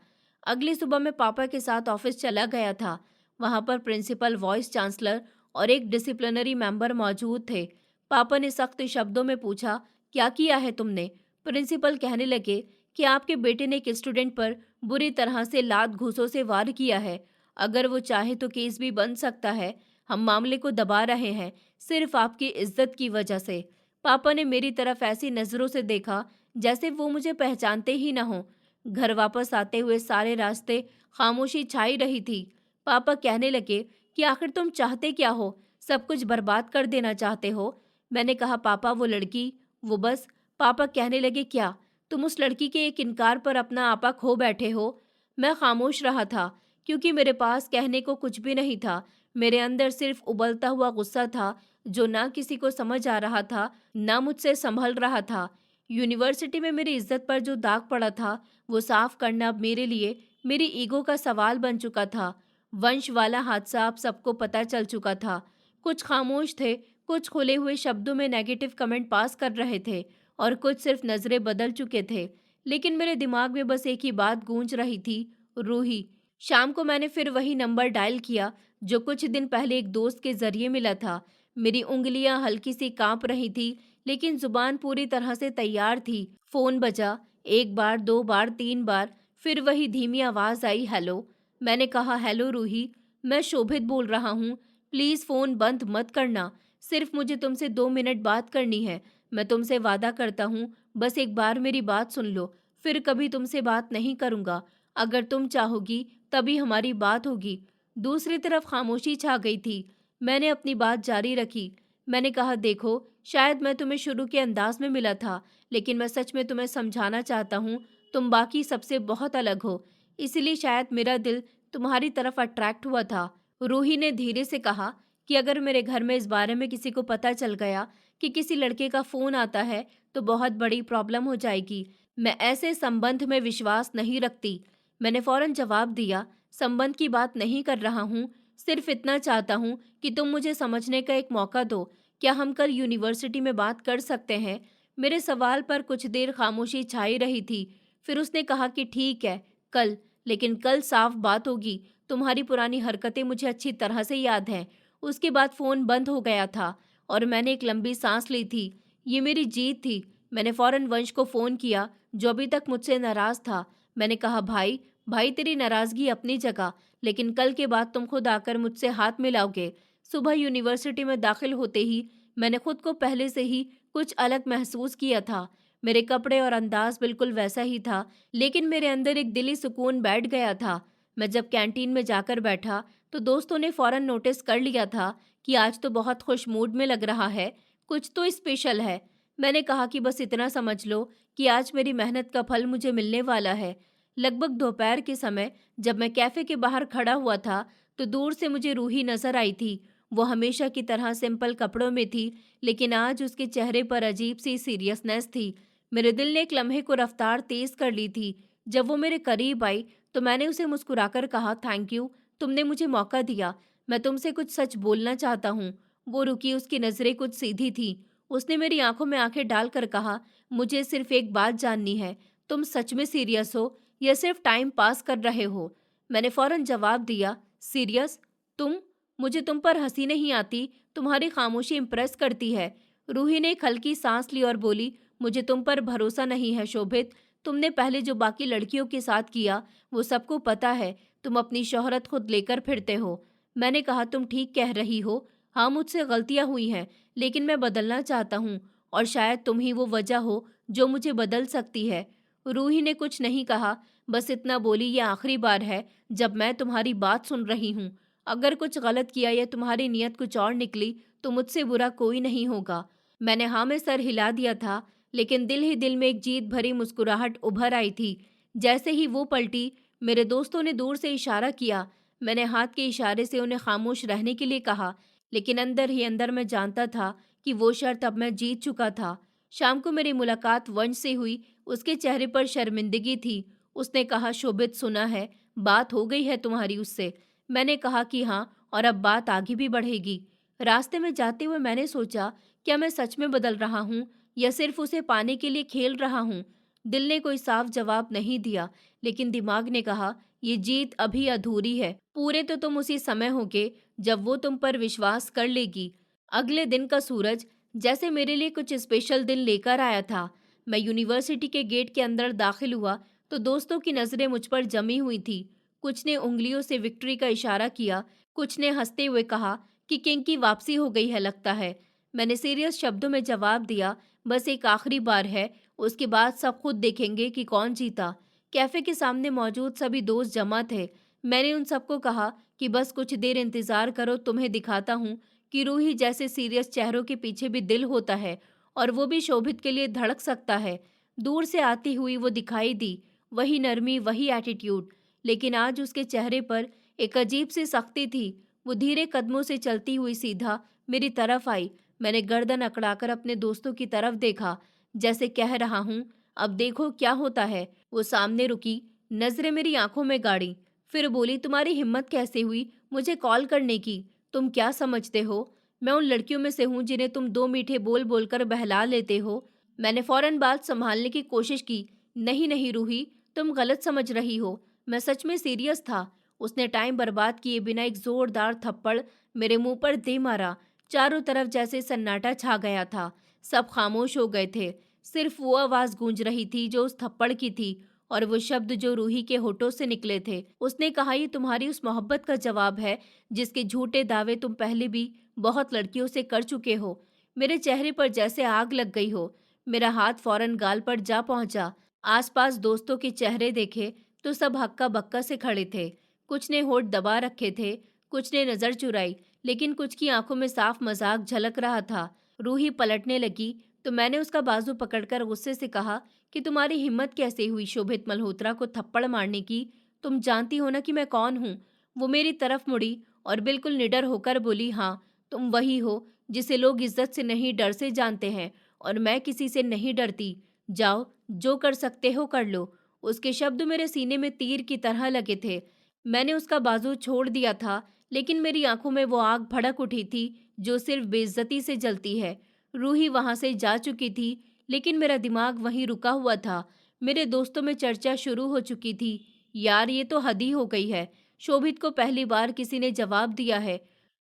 अगली सुबह मैं पापा के साथ ऑफिस चला गया था। वहां पर प्रिंसिपल, वाइस चांसलर और एक डिसिप्लिनरी मेंबर मौजूद थे। पापा ने सख्त शब्दों में पूछा, क्या किया है तुमने? प्रिंसिपल कहने लगे कि आपके बेटे ने एक स्टूडेंट पर बुरी तरह से लात घूंसों से वार किया है। अगर वो चाहे तो केस भी बन सकता है। हम मामले को दबा रहे हैं, सिर्फ आपकी इज्जत की वजह से। पापा ने मेरी तरफ ऐसी नजरों से देखा जैसे वो मुझे पहचानते ही न हो। घर वापस आते हुए सारे रास्ते खामोशी छाई रही थी। पापा कहने लगे कि आखिर तुम चाहते क्या हो? सब कुछ बर्बाद कर देना चाहते हो? मैंने कहा, पापा वो लड़की, वो बस। पापा कहने लगे, क्या तुम उस लड़की के एक इनकार पर अपना आपा खो बैठे हो? मैं खामोश रहा था क्योंकि मेरे पास कहने को कुछ भी नहीं था। मेरे अंदर सिर्फ उबलता हुआ गुस्सा था जो ना किसी को समझ आ रहा था, ना मुझसे संभल रहा था। यूनिवर्सिटी में मेरी इज्जत पर जो दाग पड़ा था वो साफ करना अब मेरे लिए मेरी ईगो का सवाल बन चुका था। वंश वाला हादसा अब सबको पता चल चुका था। कुछ खामोश थे, कुछ खुले हुए शब्दों में नेगेटिव कमेंट पास कर रहे थे और कुछ सिर्फ नजरें बदल चुके थे। लेकिन मेरे दिमाग में बस एक ही बात गूंज रही थी, रूही। शाम को मैंने फिर वही नंबर डायल किया जो कुछ दिन पहले एक दोस्त के जरिए मिला था। मेरी उंगलियां हल्की सी कांप रही थी, लेकिन जुबान पूरी तरह से तैयार थी। फोन बजा, एक बार, दो बार, तीन बार, फिर वही धीमी आवाज आई, हेलो। मैंने कहा, हेलो रूही, मैं शोभित बोल रहा हूँ। प्लीज फोन बंद मत करना। सिर्फ मुझे तुमसे 2 मिनट बात करनी है। मैं तुमसे वादा करता हूँ, बस एक बार मेरी बात सुन लो, फिर कभी तुमसे बात नहीं करूंगा। अगर तुम चाहोगी तभी हमारी बात होगी। दूसरी तरफ खामोशी छा गई थी। मैंने अपनी बात जारी रखी। मैंने कहा, देखो, शायद मैं तुम्हें शुरू के अंदाज में मिला था, लेकिन मैं सच में तुम्हें समझाना चाहता हूँ, तुम बाकी सबसे बहुत अलग हो। इसलिए शायद मेरा दिल तुम्हारी तरफ अट्रैक्ट हुआ था। रूही ने धीरे से कहा कि अगर मेरे घर में इस बारे में किसी को पता चल गया कि किसी लड़के का फोन आता है तो बहुत बड़ी प्रॉब्लम हो जाएगी। मैं ऐसे संबंध में विश्वास नहीं रखती। मैंने फौरन जवाब दिया, संबंध की बात नहीं कर रहा हूँ, सिर्फ इतना चाहता हूँ कि तुम मुझे समझने का एक मौका दो। क्या हम कल यूनिवर्सिटी में बात कर सकते हैं? मेरे सवाल पर कुछ देर खामोशी छाई रही थी। फिर उसने कहा कि ठीक है, कल, लेकिन कल साफ बात होगी। तुम्हारी पुरानी हरकतें मुझे अच्छी तरह से याद हैं। उसके बाद फोन बंद हो गया था और मैंने एक लंबी सांस ली थी। ये मेरी जीत थी। मैंने फौरन वंश को फोन किया, जो अभी तक मुझसे नाराज था। मैंने कहा, भाई, भाई, तेरी नाराजगी अपनी जगह, लेकिन कल के बाद तुम खुद आकर मुझसे हाथ मिलाओगे। सुबह यूनिवर्सिटी में दाखिल होते ही मैंने खुद को पहले से ही कुछ अलग महसूस किया था। मेरे कपड़े और अंदाज बिल्कुल वैसा ही था, लेकिन मेरे अंदर एक दिली सुकून बैठ गया था। मैं जब कैंटीन में जाकर बैठा तो दोस्तों ने फौरन नोटिस कर लिया था कि आज तो बहुत खुश मूड में लग रहा है, कुछ तो स्पेशल है। मैंने कहा कि बस इतना समझ लो कि आज मेरी मेहनत का फल मुझे मिलने वाला है। लगभग दोपहर के समय जब मैं कैफे के बाहर खड़ा हुआ था तो दूर से मुझे रूही नजर आई थी। वो हमेशा की तरह सिंपल कपड़ों में थी, लेकिन आज उसके चेहरे पर अजीब सी सीरियसनेस थी। मेरे दिल ने एक लम्हे को रफ्तार तेज कर ली थी। जब वो मेरे करीब आई तो मैंने उसे मुस्कुराकर कहा, थैंक यू, तुमने मुझे मौका दिया। मैं तुमसे कुछ सच बोलना चाहता हूँ। वो रुकी, उसकी नजरें कुछ सीधी थी। उसने मेरी आंखों में आंखें डालकर कहा, मुझे सिर्फ एक बात जाननी है, तुम सच में सीरियस हो या सिर्फ टाइम पास कर रहे हो? मैंने फौरन जवाब दिया, सीरियस? तुम? मुझे तुम पर हंसी नहीं आती, तुम्हारी खामोशी इम्प्रेस करती है। रूही ने एक हल्की सांस ली और बोली, मुझे तुम पर भरोसा नहीं है शोभित। तुमने पहले जो बाकी लड़कियों के साथ किया वो सबको पता है। तुम अपनी शोहरत खुद लेकर फिरते हो। मैंने कहा, तुम ठीक कह रही हो। हाँ, मुझसे गलतियां हुई हैं, लेकिन मैं बदलना चाहता हूँ और शायद तुम ही वो वजह हो जो मुझे बदल सकती है। रूही ने कुछ नहीं कहा, बस इतना बोली, ये आखिरी बार है जब मैं तुम्हारी बात सुन रही हूँ। अगर कुछ गलत किया या तुम्हारी नीयत कुछ और निकली तो मुझसे बुरा कोई नहीं होगा। मैंने हाँ में सर हिला दिया था, लेकिन दिल ही दिल में एक जीत भरी मुस्कुराहट उभर आई थी। जैसे ही वो पलटी, मेरे दोस्तों ने दूर से इशारा किया। मैंने हाथ के इशारे से उन्हें खामोश रहने के लिए कहा, लेकिन अंदर ही अंदर मैं जानता था कि वो शर्त अब मैं जीत चुका था। शाम को मेरी मुलाकात वंश से हुई। उसके चेहरे पर शर्मिंदगी थी। उसने कहा, शोभित, सुना है, बात हो गई है तुम्हारी उससे? मैंने कहा कि हाँ, और अब बात आगे भी बढ़ेगी। रास्ते में जाते हुए मैंने सोचा, क्या मैं सच में बदल रहा हूँ या सिर्फ उसे पाने के लिए खेल रहा हूँ? दिल ने कोई साफ जवाब नहीं दिया, लेकिन दिमाग ने कहा, ये जीत अभी अधूरी है। पूरे तो तुम उसी समय होगे जब वो तुम पर विश्वास कर लेगी। अगले दिन का सूरज जैसे मेरे लिए कुछ स्पेशल दिन लेकर आया था। मैं यूनिवर्सिटी के गेट के अंदर दाखिल हुआ तो दोस्तों की नजरें मुझ पर जमी हुई थी। कुछ ने उंगलियों से विक्ट्री का इशारा किया, कुछ ने हंसते हुए कहा कि किंग की वापसी हो गई है लगता है। मैंने सीरियस शब्दों में जवाब दिया, बस एक आखिरी बार है, उसके बाद सब खुद देखेंगे कि कौन जीता। कैफे के सामने मौजूद सभी दोस्त जमा थे। मैंने उन सबको कहा कि बस कुछ देर इंतजार करो, तुम्हें दिखाता हूँ कि रूही जैसे सीरियस चेहरों के पीछे भी दिल होता है और वो भी शोभित के लिए धड़क सकता है। दूर से आती हुई वो दिखाई दी, वही नरमी, वही एटीट्यूड, लेकिन आज उसके चेहरे पर एक अजीब सी सख्ती थी। वो धीरे कदमों से चलती हुई सीधा मेरी तरफ आई। मैंने गर्दन अकड़ाकर अपने दोस्तों की तरफ देखा, जैसे कह रहा हूँ, अब देखो क्या होता है। वो सामने रुकी, नजरें मेरी आंखों में गाड़ी। फिर बोली, तुम्हारी हिम्मत कैसे हुई मुझे कॉल करने की? तुम क्या समझते हो मैं उन लड़कियों में से हूँ जिन्हें तुम दो मीठे बोल बोलकर बहला लेते हो? मैंने फौरन बात संभालने की कोशिश की। नहीं नहीं रूही, तुम गलत समझ रही हो, मैं सच में सीरियस था। उसने टाइम बर्बाद किए बिना एक जोरदार थप्पड़ मेरे मुंह पर दे मारा। चारों तरफ जैसे सन्नाटा छा गया था। सब खामोश हो गए थे। सिर्फ वो आवाज गूंज रही थी जो उस थप्पड़ की थी, और वो शब्द जो रूही के होठों से निकले थे। उसने कहा, ये तुम्हारी उस मोहब्बत का जवाब है जिसके झूठे दावे तुम पहले भी बहुत लड़कियों से कर चुके हो। मेरे चेहरे पर जैसे आग लग गई हो। मेरा हाथ फौरन गाल पर जा पहुंचा। आसपास दोस्तों के चेहरे देखे तो सब हक्का बक्का से खड़े थे। कुछ ने होठ दबा रखे थे, कुछ ने नजर चुराई, लेकिन कुछ की आंखों में साफ मजाक झलक रहा था। रूही पलटने लगी तो मैंने उसका बाजू पकड़कर गुस्से से कहा कि तुम्हारी हिम्मत कैसे हुई शोभित मल्होत्रा को थप्पड़ मारने की? तुम जानती हो ना कि मैं कौन हूँ? वो मेरी तरफ मुड़ी और बिल्कुल निडर होकर बोली, हाँ, तुम वही हो जिसे लोग इज्जत से नहीं डर से जानते हैं, और मैं किसी से नहीं डरती। जाओ, जो कर सकते हो कर लो। उसके शब्द मेरे सीने में तीर की तरह लगे थे। मैंने उसका बाजू छोड़ दिया था, लेकिन मेरी आंखों में वो आग भड़क उठी थी जो सिर्फ बेइज्जती से जलती है। रूही वहां से जा चुकी थी, लेकिन मेरा दिमाग वहीं रुका हुआ था। मेरे दोस्तों में चर्चा शुरू हो चुकी थी। यार, ये तो हद ही हो गई है। शोभित को पहली बार किसी ने जवाब दिया है।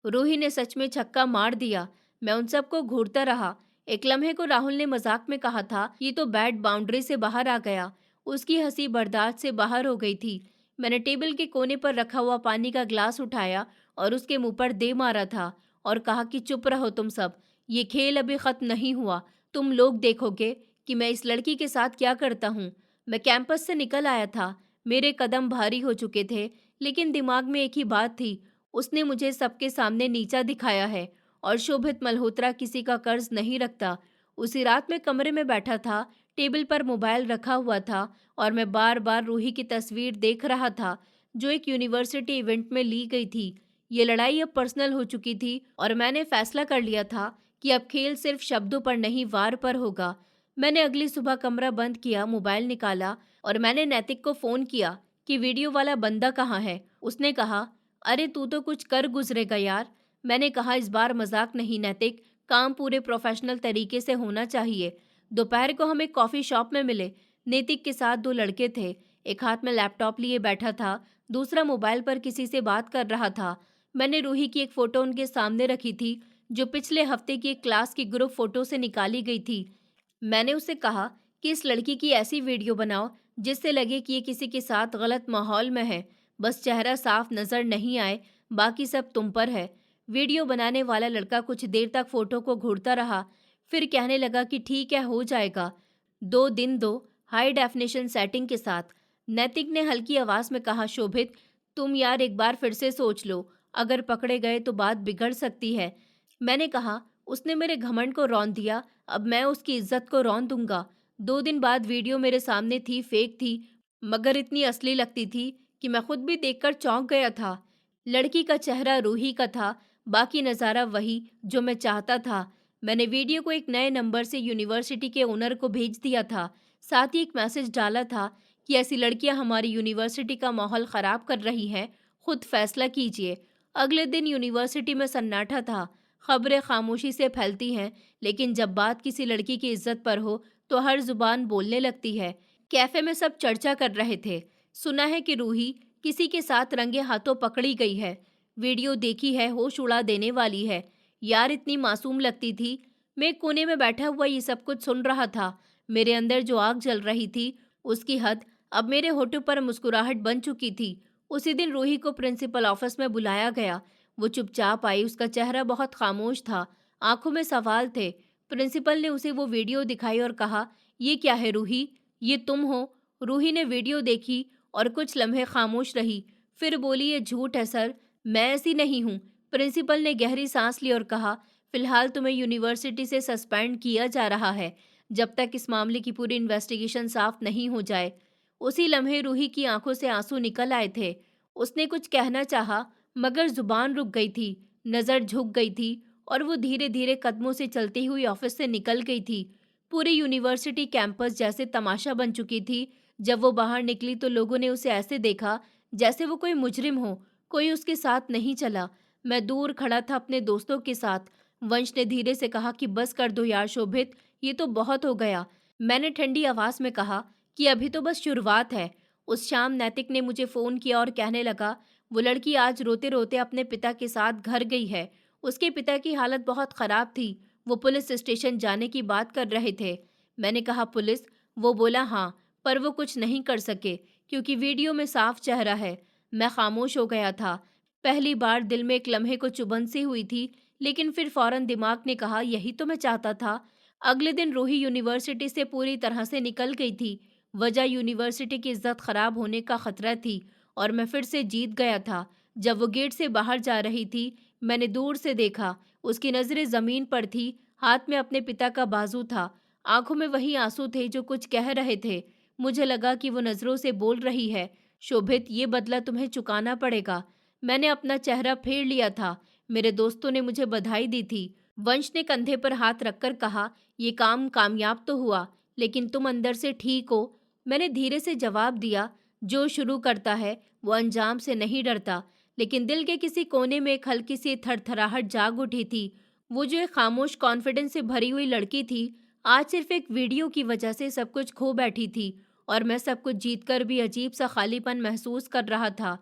रूही ने सच में छक्का मार दिया। मैं उन सबको घूरता रहा। एक लम्हे को राहुल ने मजाक में कहा था, ये तो बैट बाउंड्री से बाहर आ गया। उसकी हंसी बर्दाश्त से बाहर हो गई थी। मैंने टेबल के कोने पर रखा हुआ पानी का ग्लास उठाया और उसके मुंह पर दे मारा था और कहा कि चुप रहो तुम सब, ये खेल अभी खत्म नहीं हुआ। तुम लोग देखोगे कि मैं इस लड़की के साथ क्या करता हूँ। मैं कैंपस से निकल आया था। मेरे कदम भारी हो चुके थे, लेकिन दिमाग में एक ही बात थी, उसने मुझे सबके सामने नीचा दिखाया है, और शोभित मल्होत्रा किसी का कर्ज नहीं रखता। उसी रात मैं कमरे में बैठा था, टेबल पर मोबाइल रखा हुआ था, और मैं बार बार रूही की तस्वीर देख रहा था जो एक यूनिवर्सिटी इवेंट में ली गई थी। ये लड़ाई अब पर्सनल हो चुकी थी और मैंने फैसला कर लिया था कि अब खेल सिर्फ शब्दों पर नहीं, वार पर होगा। मैंने अगली सुबह कमरा बंद किया, मोबाइल निकाला और मैंने नैतिक को फोन किया कि वीडियो वाला बंदा कहाँ है। उसने कहा, अरे तू तो कुछ कर गुजरेगा यार। मैंने कहा, इस बार मजाक नहीं नैतिक, काम पूरे प्रोफेशनल तरीके से होना चाहिए। दोपहर को हम एक कॉफी शॉप में मिले। नैतिक के साथ दो लड़के थे। एक हाथ में लैपटॉप लिए बैठा था, दूसरा मोबाइल पर किसी से बात कर रहा था। मैंने रूही की एक फोटो उनके सामने रखी थी जो पिछले हफ्ते की एक क्लास की ग्रुप फोटो से निकाली गई थी। मैंने उसे कहा कि इस लड़की की ऐसी वीडियो बनाओ जिससे लगे कि ये किसी के साथ गलत माहौल में है, बस चेहरा साफ नजर नहीं आए, बाकी सब तुम पर है। वीडियो बनाने वाला लड़का कुछ देर तक फोटो को घूरता रहा, फिर कहने लगा कि ठीक है, हो जाएगा, 2 दिन दो, हाई डेफिनेशन सेटिंग के साथ। नैतिक ने हल्की आवाज में कहा, शोभित, तुम यार एक बार फिर से सोच लो, अगर पकड़े गए तो बात बिगड़ सकती है। मैंने कहा, उसने मेरे घमंड को रौंद दिया, अब मैं उसकी इज्जत को रौंद दूंगा। 2 दिन बाद वीडियो मेरे सामने थी, फेक थी, मगर इतनी असली लगती थी कि मैं खुद भी देखकर चौंक गया था। लड़की का चेहरा रूही का था, बाकी नज़ारा वही जो मैं चाहता था। मैंने वीडियो को एक नए नंबर से यूनिवर्सिटी के ओनर को भेज दिया था। साथ ही एक मैसेज डाला था कि ऐसी लड़कियां हमारी यूनिवर्सिटी का माहौल ख़राब कर रही हैं, खुद फैसला कीजिए। अगले दिन यूनिवर्सिटी में सन्नाटा था। खबरें खामोशी से फैलती हैं, लेकिन जब बात किसी लड़की की इज्जत पर हो तो हर जुबान बोलने लगती है। कैफे में सब चर्चा कर रहे थे। सुना है कि रूही किसी के साथ रंगे हाथों पकड़ी गई है। वीडियो देखी है, होश उड़ा देने वाली है। यार, इतनी मासूम लगती थी। मैं एक कोने में बैठा हुआ ये सब कुछ सुन रहा था। मेरे अंदर जो आग जल रही थी उसकी हद अब मेरे होठों पर मुस्कुराहट बन चुकी थी। उसी दिन रूही को प्रिंसिपल ऑफिस में बुलाया गया। वो चुपचाप आई, उसका चेहरा बहुत खामोश था, आंखों में सवाल थे। प्रिंसिपल ने उसे वो वीडियो दिखाई और कहा, ये क्या है रूही, ये तुम हो? रूही ने वीडियो देखी और कुछ लम्हे खामोश रही, फिर बोली, ये झूठ है सर, मैं ऐसी नहीं हूँ। प्रिंसिपल ने गहरी सांस ली और कहा, फिलहाल तुम्हें यूनिवर्सिटी से सस्पेंड किया जा रहा है जब तक इस मामले की पूरी इन्वेस्टिगेशन साफ नहीं हो जाए। उसी लम्हे रूही की आंखों से आंसू निकल आए थे। उसने कुछ कहना चाहा, मगर जुबान रुक गई थी, नजर झुक गई थी और वो धीरे धीरे कदमों से चलती हुई ऑफिस से निकल गई थी। पूरी यूनिवर्सिटी कैंपस जैसे तमाशा बन चुकी थी, जब वो बाहर निकली तो लोगों ने उसे ऐसे देखा जैसे वो कोई मुजरिम हो, कोई उसके साथ नहीं चला। मैं दूर खड़ा था अपने दोस्तों के साथ। वंश ने धीरे से कहा कि बस कर दो यार शोभित, ये तो बहुत हो गया। मैंने ठंडी आवाज में कहा कि अभी तो बस शुरुआत है। उस शाम नैतिक ने मुझे फोन किया और कहने लगा, वो लड़की आज रोते रोते अपने पिता के साथ घर गई है। उसके पिता की हालत बहुत खराब थी। वो पुलिस स्टेशन जाने की बात कर रहे थे। मैंने कहा पुलिस? वो बोला हाँ, पर वो कुछ नहीं कर सके क्योंकि वीडियो में साफ चेहरा है। मैं खामोश हो गया था। पहली बार दिल में एक लम्हे को चुभन सी हुई थी, लेकिन फिर फौरन दिमाग ने कहा यही तो मैं चाहता था। अगले दिन रूही यूनिवर्सिटी से पूरी तरह से निकल गई थी। वजह यूनिवर्सिटी की इज्जत खराब होने का खतरा थी और मैं फिर से जीत गया था। जब वो गेट से बाहर जा रही थी, मैंने दूर से देखा। उसकी नजरें जमीन पर थी, हाथ में अपने पिता का बाजू था। आंखों में वही आंसू थे जो कुछ कह रहे थे। मुझे लगा कि वो नजरों से बोल रही है, शोभित ये बदला तुम्हें चुकाना पड़ेगा। मैंने अपना चेहरा फेर लिया था। मेरे दोस्तों ने मुझे बधाई दी थी। वंश ने कंधे पर हाथ रखकर कहा, ये काम कामयाब तो हुआ, लेकिन तुम अंदर से ठीक हो? मैंने धीरे से जवाब दिया, जो शुरू करता है वो अंजाम से नहीं डरता। लेकिन दिल के किसी कोने में एक हल्की सी थरथराहट जाग उठी थी। वो जो एक खामोश कॉन्फिडेंस से भरी हुई लड़की थी, आज सिर्फ एक वीडियो की वजह से सब कुछ खो बैठी थी और मैं सब कुछ जीतकर भी अजीब सा खालीपन महसूस कर रहा था।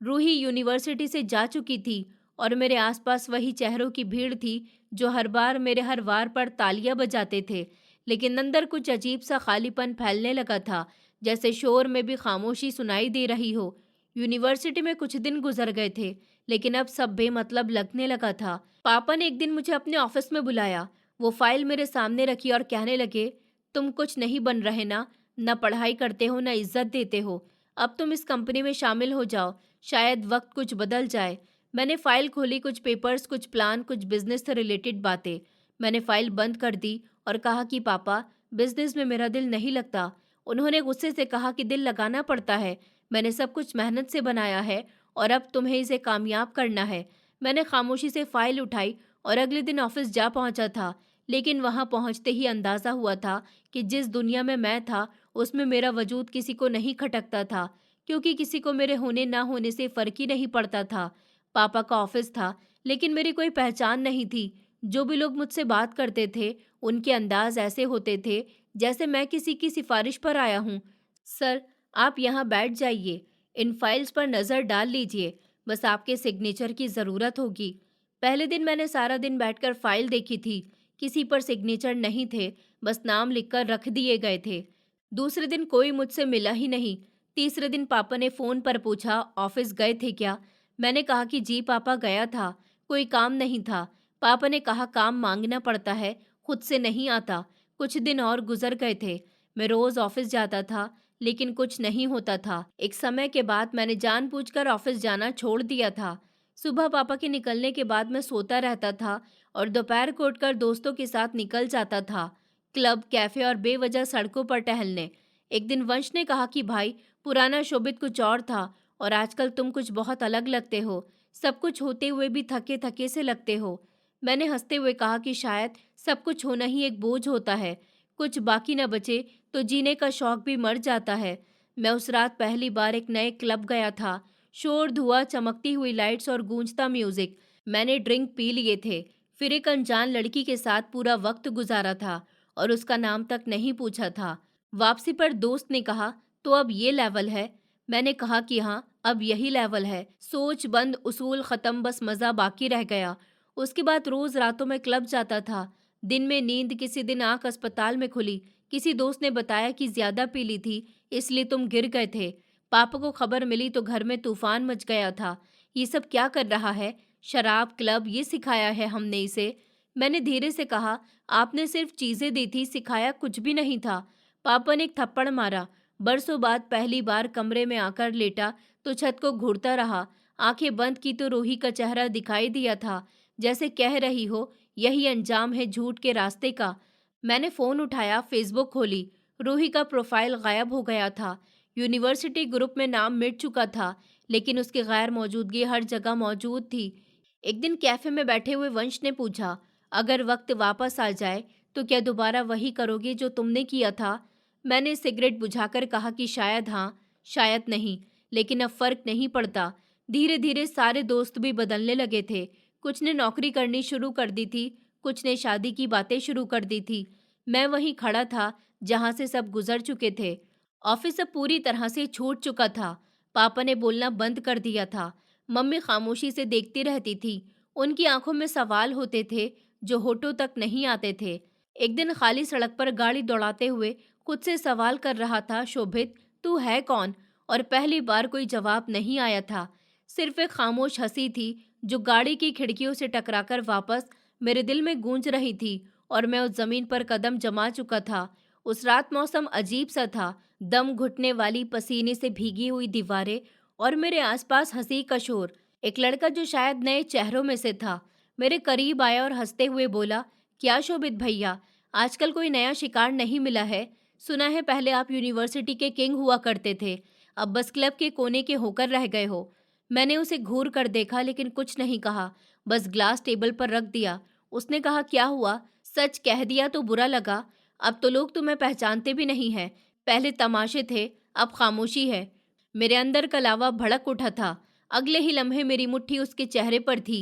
रूही यूनिवर्सिटी से जा चुकी थी और मेरे आसपास वही चेहरों की भीड़ थी जो हर बार मेरे हर वार पर तालियां बजाते थे। लेकिन अंदर कुछ अजीब सा खालीपन फैलने लगा था, जैसे शोर में भी खामोशी सुनाई दे रही हो। यूनिवर्सिटी में कुछ दिन गुजर गए थे, लेकिन अब सब बेमतलब लगने लगा था। पापा ने एक दिन मुझे अपने ऑफिस में बुलाया। वो फाइल मेरे सामने रखी और कहने लगे, तुम कुछ नहीं बन रहे ना, न पढ़ाई करते हो न इज्जत देते हो। अब तुम इस कंपनी में शामिल हो जाओ, शायद वक्त कुछ बदल जाए। मैंने फाइल खोली, कुछ पेपर्स, कुछ प्लान, कुछ बिजनेस से रिलेटेड बातें। मैंने फाइल बंद कर दी और कहा कि पापा, बिजनेस में मेरा दिल नहीं लगता। उन्होंने गुस्से से कहा कि दिल लगाना पड़ता है, मैंने सब कुछ मेहनत से बनाया है और अब तुम्हें इसे कामयाब करना है। मैंने खामोशी से फाइल उठाई और अगले दिन ऑफिस जा पहुंचा था। लेकिन वहां पहुंचते ही अंदाजा हुआ था कि जिस दुनिया में मैं था उसमें मेरा वजूद किसी को नहीं खटकता था, क्योंकि किसी को मेरे होने ना होने से फर्क ही नहीं पड़ता था। पापा का ऑफिस था, लेकिन मेरी कोई पहचान नहीं थी। जो भी लोग मुझसे बात करते थे, उनके अंदाज ऐसे होते थे जैसे मैं किसी की सिफारिश पर आया हूँ। सर, आप यहाँ बैठ जाइए, इन फाइल्स पर नज़र डाल लीजिए, बस आपके सिग्नेचर की ज़रूरत होगी। पहले दिन मैंने सारा दिन बैठकर फाइल देखी थी। किसी पर सिग्नेचर नहीं थे, बस नाम लिखकर रख दिए गए थे। दूसरे दिन कोई मुझसे मिला ही नहीं। तीसरे दिन पापा ने फ़ोन पर पूछा, ऑफिस गए थे क्या? मैंने कहा कि जी पापा, गया था, कोई काम नहीं था। पापा ने कहा काम मांगना पड़ता है, खुद से नहीं आता। कुछ दिन और गुजर गए थे। मैं रोज़ ऑफिस जाता था, लेकिन कुछ नहीं होता था। एक समय के बाद मैंने जानबूझकर ऑफिस जाना छोड़ दिया था। सुबह पापा के निकलने के बाद मैं सोता रहता था और दोपहर को उठकर दोस्तों के साथ निकल जाता था, क्लब, कैफे और बेवजह सड़कों पर टहलने। एक दिन वंश ने कहा कि भाई, पुराना शोभित कुछ और था और आजकल तुम कुछ बहुत अलग लगते हो। सब कुछ होते हुए भी थके थके से लगते हो। मैंने हंसते हुए कहा कि शायद सब कुछ होना ही एक बोझ होता है, कुछ बाकी न बचे तो जीने का शौक भी मर जाता है। मैं उस रात पहली बार एक नए क्लब गया था। शोर, धुआं, चमकती हुई लाइट्स और गूंजता म्यूजिक। मैंने ड्रिंक पी लिए थे। फिर एक अनजान लड़की के साथ पूरा वक्त गुजारा था और उसका नाम तक नहीं पूछा था। वापसी पर दोस्त ने कहा, तो अब ये लेवल है? मैंने कहा कि हाँ, अब यही लेवल है। सोच बंद, उसूल खत्म, बस मजा बाकी रह गया। उसके बाद रोज रातों में क्लब जाता था, दिन में नींद। किसी दिन आंख अस्पताल में खुली। किसी दोस्त ने बताया कि ज्यादा पी ली थी, इसलिए तुम गिर गए थे। पापा को खबर मिली तो घर में तूफान मच गया था। ये सब क्या कर रहा है? शराब, क्लब, ये सिखाया है हमने इसे। मैंने धीरे से कहा, आपने सिर्फ चीजें दी थी, सिखाया कुछ भी नहीं था। पापा ने एक थप्पड़ मारा। बरसों बाद पहली बार कमरे में आकर लेटा तो छत को घूरता रहा। आंखें बंद की तो रूही का चेहरा दिखाई दिया था, जैसे कह रही हो, यही अंजाम है झूठ के रास्ते का। मैंने फोन उठाया, फेसबुक खोली। रूही का प्रोफाइल गायब हो गया था। यूनिवर्सिटी ग्रुप में नाम मिट चुका था, लेकिन उसकी गैर मौजूदगी हर जगह मौजूद थी। एक दिन कैफे में बैठे हुए वंश ने पूछा, अगर वक्त वापस आ जाए तो क्या दोबारा वही करोगे जो तुमने किया था? मैंने सिगरेट बुझाकर कहा कि शायद हाँ, शायद नहीं, लेकिन अब फर्क नहीं पड़ता। धीरे धीरे सारे दोस्त भी बदलने लगे थे। कुछ ने नौकरी करनी शुरू कर दी थी, कुछ ने शादी की बातें शुरू कर दी थी। मैं वहीं खड़ा था जहां से सब गुजर चुके थे। ऑफिस अब पूरी तरह से छूट चुका था। पापा ने बोलना बंद कर दिया था। मम्मी खामोशी से देखती रहती थी। उनकी आंखों में सवाल होते थे जो होठों तक नहीं आते थे। एक दिन खाली सड़क पर गाड़ी दौड़ाते हुए खुद से सवाल कर रहा था, शोभित तू है कौन? और पहली बार कोई जवाब नहीं आया था। सिर्फ एक खामोश हंसी थी जो गाड़ी की खिड़कियों से टकराकर वापस मेरे दिल में गूंज रही थी। और मैं उस जमीन पर कदम जमा चुका था। उस रात मौसम अजीब सा था। दम घुटने वाली पसीने से भीगी हुई दीवारें और मेरे आसपास हंसी का शोर। एक लड़का जो शायद नए चेहरों में से था मेरे करीब आया और हंसते हुए बोला, क्या शोभित भैया, आजकल कोई नया शिकार नहीं मिला है? सुना है पहले आप यूनिवर्सिटी के किंग हुआ करते थे, अब बस क्लब के कोने के होकर रह गए हो। मैंने उसे घूर कर देखा लेकिन कुछ नहीं कहा, बस ग्लास टेबल पर रख दिया। उसने कहा, क्या हुआ? सच कह दिया तो बुरा लगा? अब तो लोग तुम्हें पहचानते भी नहीं हैं। पहले तमाशे थे, अब खामोशी है। मेरे अंदर का लावा भड़क उठा था। अगले ही लम्हे मेरी मुट्ठी उसके चेहरे पर थी।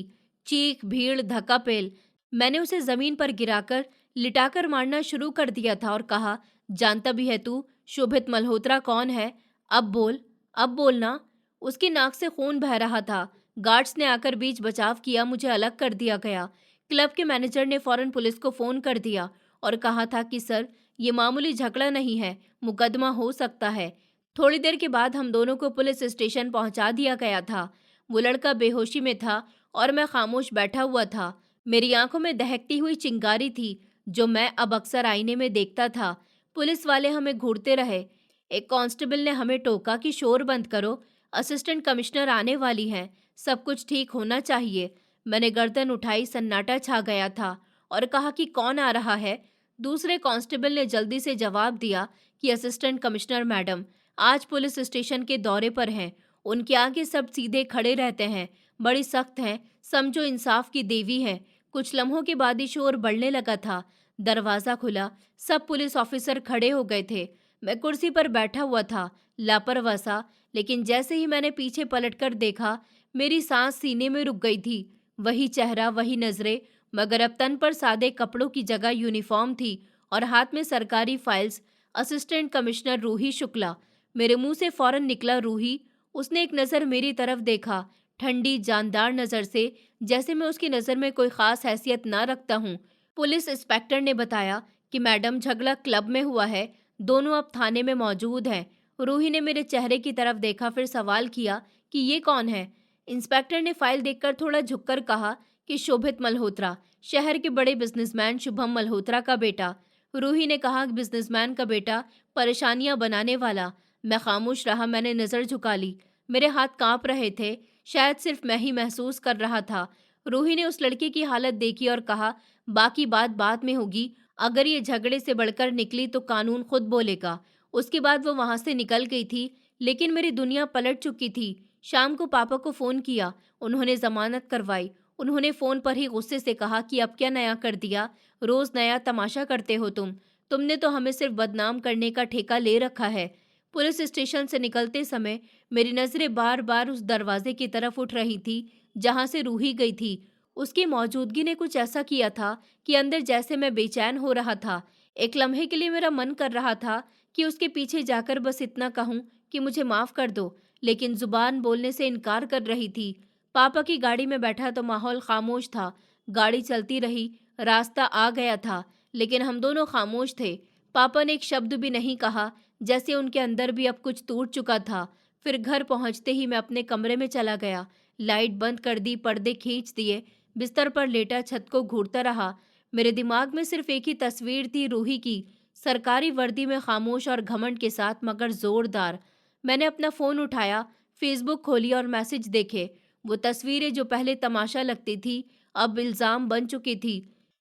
चीख, भीड़, धक्का पेल। मैंने उसे जमीन पर गिराकर लिटाकर मारना शुरू कर दिया था और कहा, जानता भी है तू शोभित मल्होत्रा कौन है? अब बोल, अब बोलना। उसकी नाक से खून बह रहा था। गार्ड्स ने आकर बीच बचाव किया, मुझे अलग कर दिया गया। क्लब के मैनेजर ने फौरन पुलिस को फोन कर दिया और कहा था कि सर, ये मामूली झगड़ा नहीं है, मुकदमा हो सकता है। थोड़ी देर के बाद हम दोनों को पुलिस स्टेशन पहुंचा दिया गया था। वो लड़का बेहोशी में था और मैं खामोश बैठा हुआ था। मेरी आंखों में दहकती हुई चिंगारी थी जो मैं अब अक्सर आईने में देखता था। पुलिस वाले हमें घूरते रहे। एक कांस्टेबल ने हमें टोका कि शोर बंद करो, असिस्टेंट कमिश्नर आने वाली हैं, सब कुछ ठीक होना चाहिए। मैंने गर्दन उठाई, सन्नाटा छा गया था और कहा कि कौन आ रहा है? दूसरे कांस्टेबल ने जल्दी से जवाब दिया कि असिस्टेंट कमिश्नर मैडम आज पुलिस स्टेशन के दौरे पर हैं। उनके आगे सब सीधे खड़े रहते हैं, बड़ी सख्त हैं, समझो इंसाफ की देवी हैं। कुछ लम्हों के बाद ही शोर बढ़ने लगा था। दरवाजा खुला, सब पुलिस ऑफिसर खड़े हो गए थे। मैं कुर्सी पर बैठा हुआ था, लापरवाह सा, लेकिन जैसे ही मैंने पीछे पलटकर देखा, मेरी सांस सीने में रुक गई थी। वही चेहरा, वही नजरें, मगर अब तन पर सादे कपड़ों की जगह यूनिफॉर्म थी और हाथ में सरकारी files. Assistant commissioner Roohi Shukla. मेरे मुंह से फौरन निकला, रूही। उसने एक नज़र मेरी तरफ देखा, ठंडी जानदार नज़र से, जैसे मैं उसकी नज़र में कोई खास हैसियत ना रखता हूँ। पुलिस इंस्पेक्टर ने बताया कि मैडम, झगड़ा क्लब में हुआ है, दोनों अब थाने में मौजूद हैं। रूही ने मेरे चेहरे की तरफ देखा, फिर सवाल किया कि ये कौन है? इंस्पेक्टर ने फाइल देखकर थोड़ा झुककर कहा कि शोभित मल्होत्रा, शहर के बड़े बिजनेसमैन शुभम मल्होत्रा का बेटा। रूही ने कहा, बिजनेसमैन का बेटा, परेशानियां बनाने वाला। मैं खामोश रहा, मैंने नज़र झुका ली। मेरे हाथ कांप रहे थे, शायद सिर्फ मैं ही महसूस कर रहा था। रूही ने उस लड़के की हालत देखी और कहा, बाकी बात बाद में होगी, अगर ये झगड़े से बढ़कर निकली तो कानून खुद बोलेगा। उसके बाद वो वहां से निकल गई थी, लेकिन मेरी दुनिया पलट चुकी थी। शाम को पापा को फोन किया, उन्होंने जमानत करवाई। उन्होंने फोन पर ही गुस्से से कहा कि अब क्या नया कर दिया, रोज नया तमाशा करते हो तुमने तो हमें सिर्फ बदनाम करने का ठेका ले रखा है। पुलिस स्टेशन से निकलते समय मेरी नजरें बार बार उस दरवाजे की तरफ उठ रही थी जहां से रूही गई थी। उसकी मौजूदगी ने कुछ ऐसा किया था कि अंदर जैसे मैं बेचैन हो रहा था। एक लम्हे के लिए मेरा मन कर रहा था कि उसके पीछे जाकर बस इतना कहूं कि मुझे माफ कर दो, लेकिन जुबान बोलने से इनकार कर रही थी। पापा की गाड़ी में बैठा तो माहौल खामोश था। गाड़ी चलती रही, रास्ता आ गया था, लेकिन हम दोनों खामोश थे। पापा ने एक शब्द भी नहीं कहा, जैसे उनके अंदर भी अब कुछ टूट चुका था। फिर घर पहुंचते ही मैं अपने कमरे में चला गया, लाइट बंद कर दी, पर्दे खींच दिए, बिस्तर पर लेटा छत को घूरता रहा। मेरे दिमाग में सिर्फ एक ही तस्वीर थी, रूही की, सरकारी वर्दी में, खामोश और घमंड के साथ, मगर जोरदार। मैंने अपना फोन उठाया, फेसबुक खोली और मैसेज देखे। वो तस्वीरें जो पहले तमाशा लगती थी अब इल्जाम बन चुकी थी।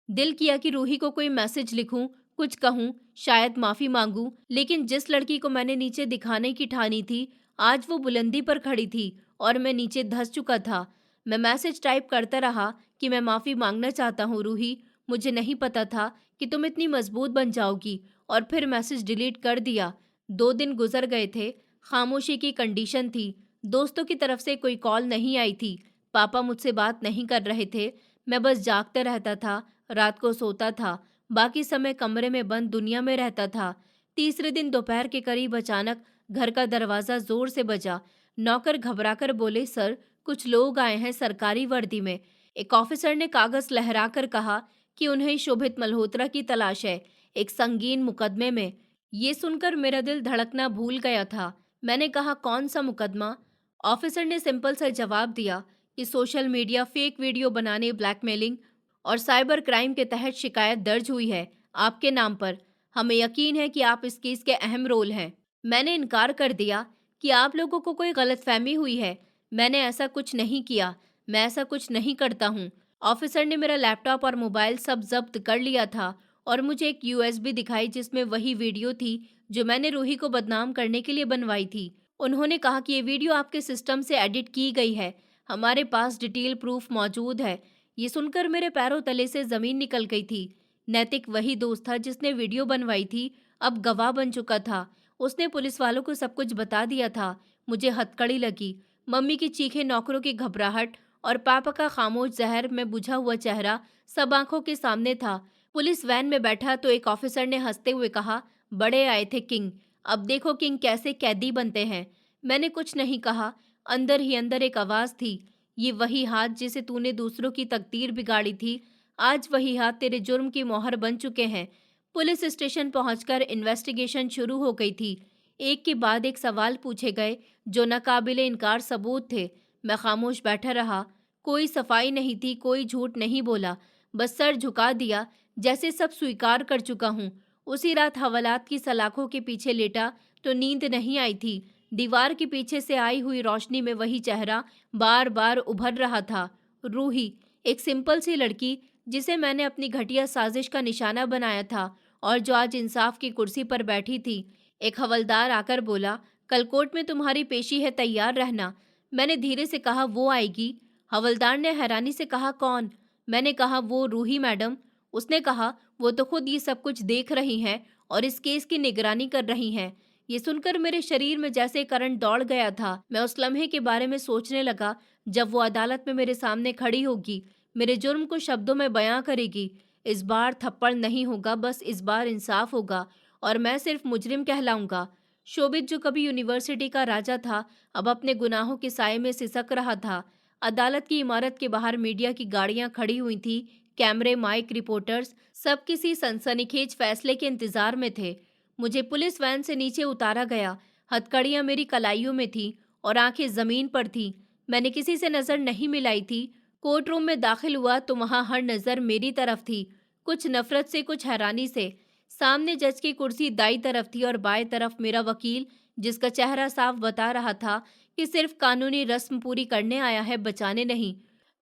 दिल किया कि रूही को कोई मैसेज लिखूं, कुछ कहूं, शायद माफी मांगूं, लेकिन जिस लड़की को मैंने नीचे दिखाने की ठानी थी, आज वो बुलंदी पर खड़ी थी और मैं नीचे धंस चुका था। मैं मैसेज टाइप करता रहा कि मैं माफी मांगना चाहता हूँ रूही, मुझे नहीं पता था कि तुम इतनी मजबूत बन जाओगी और फिर मैसेज डिलीट कर दिया। 2 दिन गुजर गए थे। खामोशी की कंडीशन थी। दोस्तों की तरफ से कोई कॉल नहीं आई थी। पापा मुझसे बात नहीं कर रहे थे। मैं बस जागते रहता था, रात को सोता था, बाकी समय कमरे में बंद दुनिया में रहता था। तीसरे दिन दोपहर के करीब अचानक घर का दरवाज़ा ज़ोर से बजा। नौकर घबराकर बोले, सर, कुछ लोग आए हैं सरकारी वर्दी में। एक ऑफिसर ने कागज़ लहराकर कहा कि उन्हें शोभित मल्होत्रा की तलाश है, एक संगीन मुकदमे में। ये सुनकर मेरा दिल धड़कना भूल गया था। मैंने कहा, कौन सा मुकदमा? ऑफिसर ने सिंपल सा जवाब दिया कि सोशल मीडिया फेक वीडियो बनाने, ब्लैकमेलिंग और साइबर क्राइम के तहत शिकायत दर्ज हुई है आपके नाम पर। हमें यकीन है कि आप इस केस के अहम रोल हैं। मैंने इनकार कर दिया कि आप लोगों को कोई गलतफहमी हुई है। मैंने ऐसा कुछ नहीं किया। मैं ऐसा कुछ नहीं करता हूँ। ऑफिसर ने मेरा लैपटॉप और मोबाइल सब जब्त कर लिया था और मुझे एक यूएसबी दिखाई जिसमें वही वीडियो थी जो मैंने रूही को बदनाम करने के लिए बनवाई थी। उन्होंने कहा कि ये वीडियो आपके सिस्टम से एडिट की गई है। हमारे पास डिटेल प्रूफ मौजूद है। ये सुनकर मेरे पैरों तले से जमीन निकल गई थी। नैतिक वही दोस्त था जिसने वीडियो बनवाई थी, अब गवाह बन चुका था। उसने पुलिस वालों को सब कुछ बता दिया था। मुझे हथकड़ी लगी। मम्मी की चीखें, नौकरों की घबराहट और पापा का खामोश जहर में बुझा हुआ चेहरा सब आंखों के सामने था। पुलिस वैन में बैठा तो एक ऑफिसर ने हंसते हुए कहा, बड़े आए थे किंग, अब देखो किंग कैसे कैदी बनते हैं। मैंने कुछ नहीं कहा। अंदर ही अंदर एक आवाज थी, ये वही हाथ जिसे तूने दूसरों की तकदीर बिगाड़ी थी, आज वही हाथ तेरे जुर्म की मोहर बन चुके हैं। पुलिस स्टेशन पहुंचकर इन्वेस्टिगेशन शुरू हो गई थी। एक के बाद एक सवाल पूछे गए जो नाकाबिले इनकार सबूत थे। मैं खामोश बैठा रहा। कोई सफाई नहीं थी, कोई झूठ नहीं बोला, बस सर झुका दिया जैसे सब स्वीकार कर चुका हूँ। उसी रात हवालात की सलाखों के पीछे लेटा तो नींद नहीं आई थी। दीवार के पीछे से आई हुई रोशनी में वही चेहरा बार बार उभर रहा था। रूही, एक सिंपल सी लड़की जिसे मैंने अपनी घटिया साजिश का निशाना बनाया था और जो आज इंसाफ की कुर्सी पर बैठी थी। एक हवलदार आकर बोला, कल कोर्ट में तुम्हारी पेशी है, तैयार रहना। मैंने धीरे से कहा, वो आएगी? हवलदार ने हैरानी से कहा, कौन? मैंने कहा, वो रूही मैडम। उसने कहा, वो तो खुद ये सब कुछ देख रही हैं और इस केस की निगरानी कर रही हैं। ये सुनकर मेरे शरीर में जैसे करंट दौड़ गया था। मैं उस लम्हे के बारे में सोचने लगा जब वो अदालत में मेरे सामने खड़ी होगी, मेरे जुर्म को शब्दों में बयां करेगी। इस बार थप्पड़ नहीं होगा, बस इस बार इंसाफ होगा और मैं सिर्फ मुजरिम कहलाऊंगा। शोभित, जो कभी यूनिवर्सिटी का राजा था, अब अपने गुनाहों के साये में सिसक रहा था। अदालत की इमारत के बाहर मीडिया की गाड़ियां खड़ी हुई थी। कैमरे, माइक, रिपोर्टर्स सब किसी सनसनीखेज फैसले के इंतजार में थे। मुझे पुलिस वैन से नीचे उतारा गया। हथकड़ियां मेरी कलाइयों में थीं और आंखें जमीन पर थीं। मैंने किसी से नजर नहीं मिलाई थी। कोर्ट रूम में दाखिल हुआ तो वहां हर नजर मेरी तरफ थी, कुछ नफरत से, कुछ हैरानी से। सामने जज की कुर्सी दाई तरफ थी और बाएं तरफ मेरा वकील, जिसका चेहरा साफ बता रहा था कि सिर्फ कानूनी रस्म पूरी करने आया है, बचाने नहीं।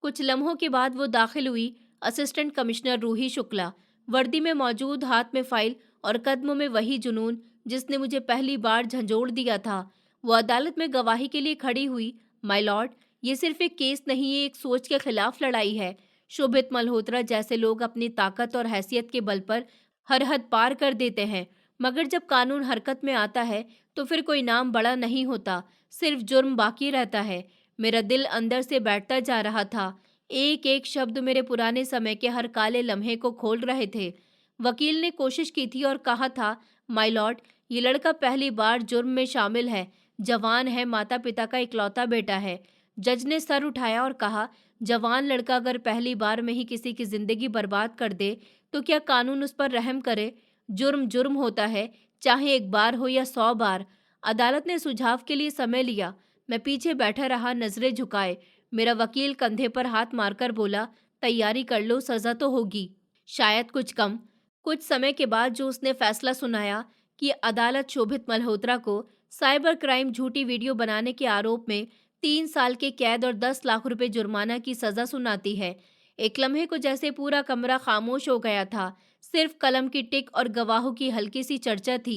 कुछ लम्हों के बाद वो दाखिल हुई, असिस्टेंट कमिश्नर रूही शुक्ला, वर्दी में मौजूद, हाथ में फाइल और कदमों में वही जुनून जिसने मुझे पहली बार झंझोड़ दिया था। वो अदालत में गवाही के लिए खड़ी हुई। माय लॉर्ड, ये सिर्फ एक केस नहीं, ये एक सोच के खिलाफ लड़ाई है। शोभित मल्होत्रा जैसे लोग अपनी ताकत और हैसियत के बल पर हर हद पार कर देते हैं, मगर जब कानून हरकत में आता है तो फिर कोई नाम बड़ा नहीं होता, सिर्फ जुर्म बाकी रहता है। मेरा दिल अंदर से बैठता जा रहा था। एक एक शब्द मेरे पुराने समय के हर काले लम्हे को खोल रहे थे। वकील ने कोशिश की थी और कहा था, माय लॉर्ड, ये लड़का पहली बार जुर्म में शामिल है, जवान है, माता पिता का इकलौता बेटा है। जज ने सर उठाया और कहा, जवान लड़का अगर पहली बार में ही किसी की जिंदगी बर्बाद कर दे तो क्या कानून उस पर रहम करे? जुर्म जुर्म होता है, चाहे एक बार हो या 100 बार। अदालत ने सुझाव के लिए समय लिया। मैं पीछे बैठा रहा, नजरें झुकाए। मेरा वकील कंधे पर हाथ मारकर बोला, तैयारी कर लो, सजा तो होगी, शायद कुछ कम। कुछ समय के बाद जो उसने फैसला सुनाया कि अदालत शोभित मल्होत्रा को साइबर क्राइम झूठी वीडियो बनाने के आरोप में 3 साल के कैद और 10 लाख रुपए जुर्माना की सजा सुनाती है। एक लम्हे को जैसे पूरा कमरा खामोश हो गया था, सिर्फ कलम की टिक और गवाहों की हल्की सी चर्चा थी।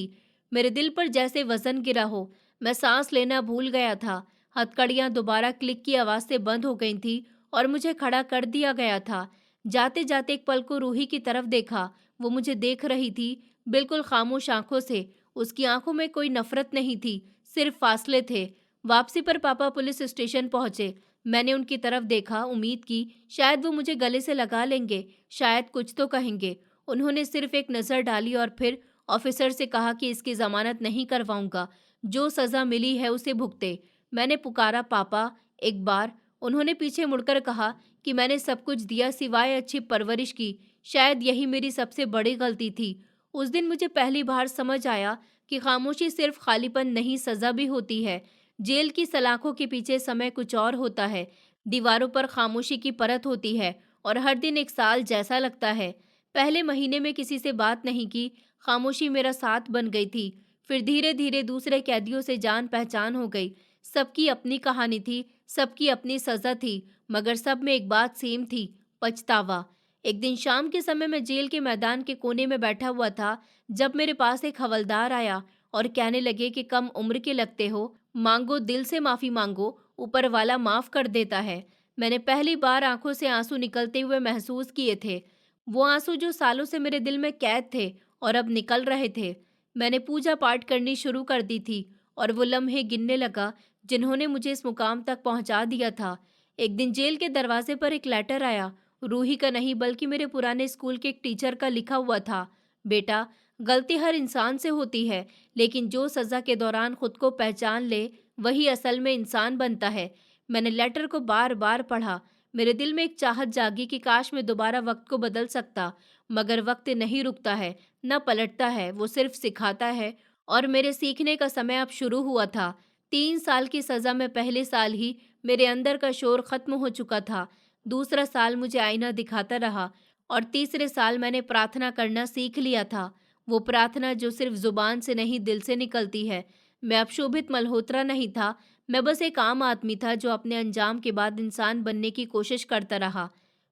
मेरे दिल पर जैसे वजन गिरा हो। मैं सांस लेना भूल गया था। हथकड़ियां दोबारा क्लिक की आवाज से बंद हो गई थी और मुझे खड़ा कर दिया गया था। जाते जाते एक पल को रूही की तरफ देखा। वो मुझे देख रही थी, बिल्कुल खामोश आंखों से। उसकी आंखों में कोई नफरत नहीं थी, सिर्फ फासले थे। वापसी पर पापा पुलिस स्टेशन पहुंचे। मैंने उनकी तरफ देखा, उम्मीद की शायद वो मुझे गले से लगा लेंगे, शायद कुछ तो कहेंगे। उन्होंने सिर्फ एक नज़र डाली और फिर ऑफिसर से कहा कि इसकी जमानत नहीं करवाऊंगा, जो सज़ा मिली है उसे भुगते। मैंने पुकारा, पापा, एक बार। उन्होंने पीछे मुड़कर कहा कि मैंने सब कुछ दिया सिवाय अच्छी परवरिश की, शायद यही मेरी सबसे बड़ी गलती थी। उस दिन मुझे पहली बार समझ आया कि खामोशी सिर्फ खालीपन नहीं, सज़ा भी होती है। जेल की सलाखों के पीछे समय कुछ और होता है। दीवारों पर खामोशी की परत होती है और हर दिन एक साल जैसा लगता है। पहले महीने में किसी से बात नहीं की, खामोशी मेरा साथ बन गई थी। फिर धीरे धीरे दूसरे कैदियों से जान पहचान हो गई। सबकी अपनी कहानी थी, सबकी अपनी सज़ा थी, मगर सब में एक बात सेम थी, पछतावा। एक दिन शाम के समय मैं जेल के मैदान के कोने में बैठा हुआ था, जब मेरे पास एक हवलदार आया और कहने लगे कि कम उम्र के लगते हो, मांगो, दिल से माफ़ी मांगो, ऊपर वाला माफ़ कर देता है। मैंने पहली बार आंखों से आंसू निकलते हुए महसूस किए थे, वो आंसू जो सालों से मेरे दिल में कैद थे और अब निकल रहे थे। मैंने पूजा पाठ करनी शुरू कर दी थी और वो लम्हे गिनने लगा जिन्होंने मुझे इस मुकाम तक पहुंचा दिया था। एक दिन जेल के दरवाजे पर एक लेटर आया, रूही का नहीं बल्कि मेरे पुराने स्कूल के एक टीचर का लिखा हुआ था। बेटा, गलती हर इंसान से होती है, लेकिन जो सज़ा के दौरान खुद को पहचान ले वही असल में इंसान बनता है। मैंने लेटर को बार बार पढ़ा। मेरे दिल में एक चाहत जागी कि काश मैं दोबारा वक्त को बदल सकता, मगर वक्त नहीं रुकता है, न पलटता है, वो सिर्फ सिखाता है। और मेरे सीखने का समय अब शुरू हुआ था। 3 साल की सज़ा में पहले साल ही मेरे अंदर का शोर खत्म हो चुका था। दूसरा साल मुझे आईना दिखाता रहा और तीसरे साल मैंने प्रार्थना करना सीख लिया था। वो प्रार्थना जो सिर्फ जुबान से नहीं, दिल से निकलती है। मैं अब शोभित मल्होत्रा नहीं था, मैं बस एक आम आदमी था जो अपने अंजाम के बाद इंसान बनने की कोशिश करता रहा।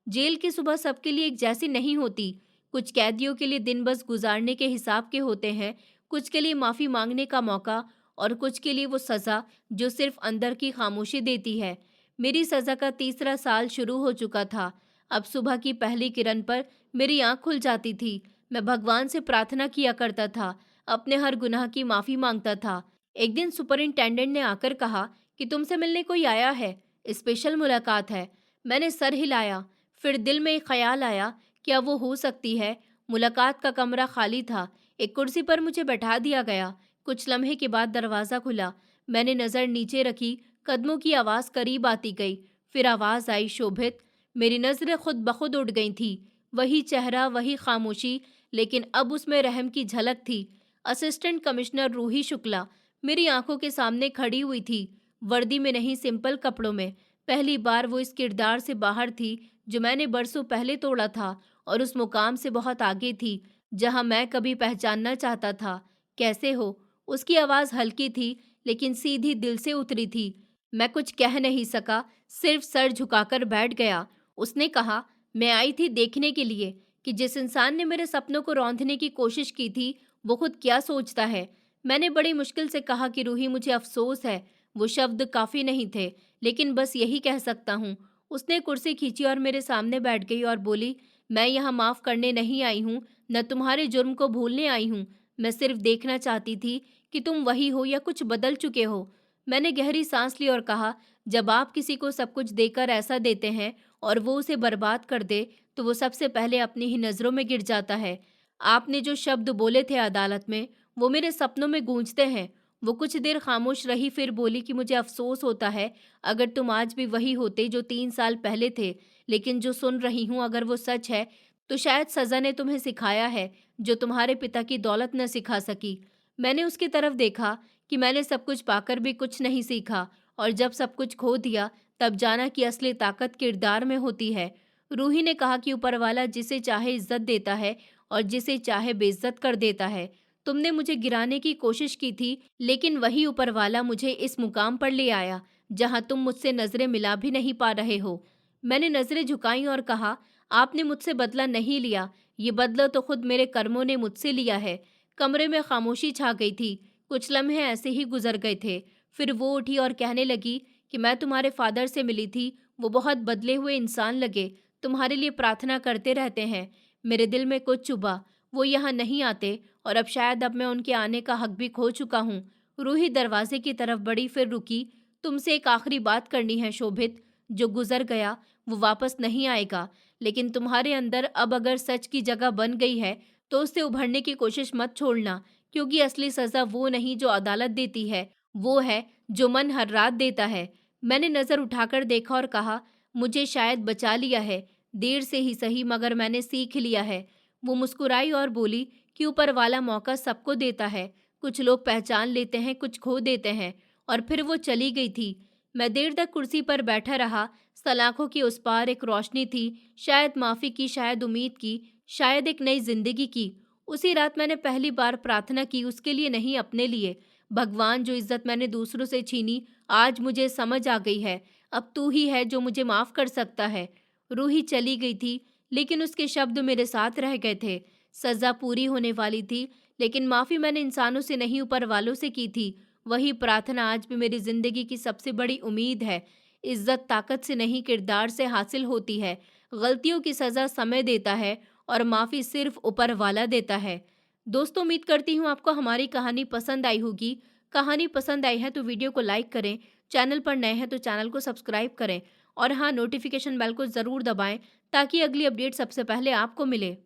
जेल की सुबह सबके लिए एक जैसी नहीं होती। कुछ कैदियों के लिए दिन बस गुजारने के हिसाब के होते हैं, कुछ के लिए माफ़ी मांगने का मौका और कुछ के लिए वो सज़ा जो सिर्फ अंदर की खामोशी देती है। मेरी सज़ा का तीसरा साल शुरू हो चुका था। अब सुबह की पहली किरण पर मेरी आँख खुल जाती थी। मैं भगवान से प्रार्थना किया करता था, अपने हर गुनाह की माफ़ी मांगता था। एक दिन सुपरिंटेंडेंट ने आकर कहा कि तुमसे मिलने कोई आया है, स्पेशल मुलाकात है। मैंने सर हिलाया, फिर दिल में एक ख्याल आया, क्या वो हो सकती है? मुलाकात का कमरा खाली था, एक कुर्सी पर मुझे बैठा दिया गया। कुछ लम्हे के बाद दरवाज़ा खुला। मैंने नज़र नीचे रखी, कदमों की आवाज़ करीब आती गई। फिर आवाज़ आई, शोभित। मेरी नज़रें खुद ब खुद उठ गई थी। वही चेहरा, वही खामोशी, लेकिन अब उसमें रहम की झलक थी। असिस्टेंट कमिश्नर रूही शुक्ला मेरी आंखों के सामने खड़ी हुई थी, वर्दी में नहीं, सिंपल कपड़ों में। पहली बार वो इस किरदार से बाहर थी जो मैंने बरसों पहले तोड़ा था और उस मुकाम से बहुत आगे थी जहां मैं कभी पहचानना चाहता था। कैसे हो? उसकी आवाज़ हल्की थी लेकिन सीधी दिल से उतरी थी। मैं कुछ कह नहीं सका, सिर्फ सर झुकाकर बैठ गया। उसने कहा, मैं आई थी देखने के लिए कि जिस इंसान ने मेरे सपनों को रौंदने की कोशिश की थी वो खुद क्या सोचता है। मैंने बड़ी मुश्किल से कहा कि रूही, मुझे अफसोस है। वो शब्द काफ़ी नहीं थे, लेकिन बस यही कह सकता हूँ। उसने कुर्सी खींची और मेरे सामने बैठ गई और बोली, मैं यहाँ माफ़ करने नहीं आई हूँ, न तुम्हारे जुर्म को भूलने आई हूँ। मैं सिर्फ देखना चाहती थी कि तुम वही हो या कुछ बदल चुके हो। मैंने गहरी सांस ली और कहा, जब आप किसी को सब कुछ देकर ऐसा देते हैं और वो उसे बर्बाद कर दे, तो वो सबसे पहले अपनी ही नज़रों में गिर जाता है। आपने जो शब्द बोले थे अदालत में, वो मेरे सपनों में गूंजते हैं। वो कुछ देर खामोश रही, फिर बोली कि मुझे अफसोस होता है अगर तुम आज भी वही होते जो 3 साल पहले थे। लेकिन जो सुन रही हूँ, अगर वो सच है तो शायद सज़ा ने तुम्हें सिखाया है जो तुम्हारे पिता की दौलत न सिखा सकी। मैंने उसकी तरफ देखा कि मैंने सब कुछ पाकर भी कुछ नहीं सीखा, और जब सब कुछ खो दिया तब जाना कि असली ताकत किरदार में होती है। रूही ने कहा कि ऊपर वाला जिसे चाहे इज्जत देता है और जिसे चाहे बेइज्जत कर देता है। तुमने मुझे गिराने की कोशिश की थी, लेकिन वही ऊपर वाला मुझे इस मुकाम पर ले आया जहां तुम मुझसे नजरें मिला भी नहीं पा रहे हो। मैंने नजरें झुकाई और कहा, आपने मुझसे बदला नहीं लिया, ये बदला तो खुद मेरे कर्मों ने मुझसे लिया है। कमरे में खामोशी छा गई थी। कुछ लम्हे ऐसे ही गुजर गए थे। फिर वो उठी और कहने लगी कि मैं तुम्हारे फादर से मिली थी, वो बहुत बदले हुए इंसान लगे। तुम्हारे लिए प्रार्थना करते रहते हैं। मेरे दिल में कुछ चुभा, वो यहाँ नहीं आते और अब मैं उनके आने का हक भी खो चुका हूँ। रूही दरवाजे की तरफ बढ़ी, फिर रुकी। तुमसे एक आखिरी बात करनी है शोभित। जो गुजर गया वो वापस नहीं आएगा, लेकिन तुम्हारे अंदर अब अगर सच की जगह बन गई है तो उससे उभरने की कोशिश मत छोड़ना, क्योंकि असली सजा वो नहीं जो अदालत देती है, वो है जो मन हर रात देता है। मैंने नजर उठाकर देखा और कहा, मुझे शायद बचा लिया है, देर से ही सही मगर मैंने सीख लिया है। वो मुस्कुराई और बोली कि ऊपर वाला मौका सबको देता है। कुछ लोग पहचान लेते हैं, कुछ खो देते हैं। और फिर वो चली गई थी। मैं देर तक कुर्सी पर बैठा रहा। सलाखों के उस पार एक रोशनी थी, शायद माफी की, शायद उम्मीद की, शायद एक नई जिंदगी की। उसी रात मैंने पहली बार प्रार्थना की, उसके लिए नहीं, अपने लिए। भगवान, जो इज्जत मैंने दूसरों से छीनी, आज मुझे समझ आ गई है। अब तू ही है जो मुझे माफ कर सकता है। रूही चली गई थी, लेकिन उसके शब्द मेरे साथ रह गए थे। सजा पूरी होने वाली थी, लेकिन माफी मैंने इंसानों से नहीं, ऊपर वालों से की थी। वही प्रार्थना आज भी मेरी जिंदगी की सबसे बड़ी उम्मीद है। इज्जत ताकत से नहीं, किरदार से हासिल होती है। गलतियों की सजा समय देता है और माफी सिर्फ ऊपर वाला देता है। दोस्तों, उम्मीद करती हूँ आपको हमारी कहानी पसंद आई होगी। कहानी पसंद आई है तो वीडियो को लाइक करें, चैनल पर नए हैं तो चैनल को सब्सक्राइब करें और हाँ, नोटिफिकेशन बेल को ज़रूर दबाएं ताकि अगली अपडेट सबसे पहले आपको मिले।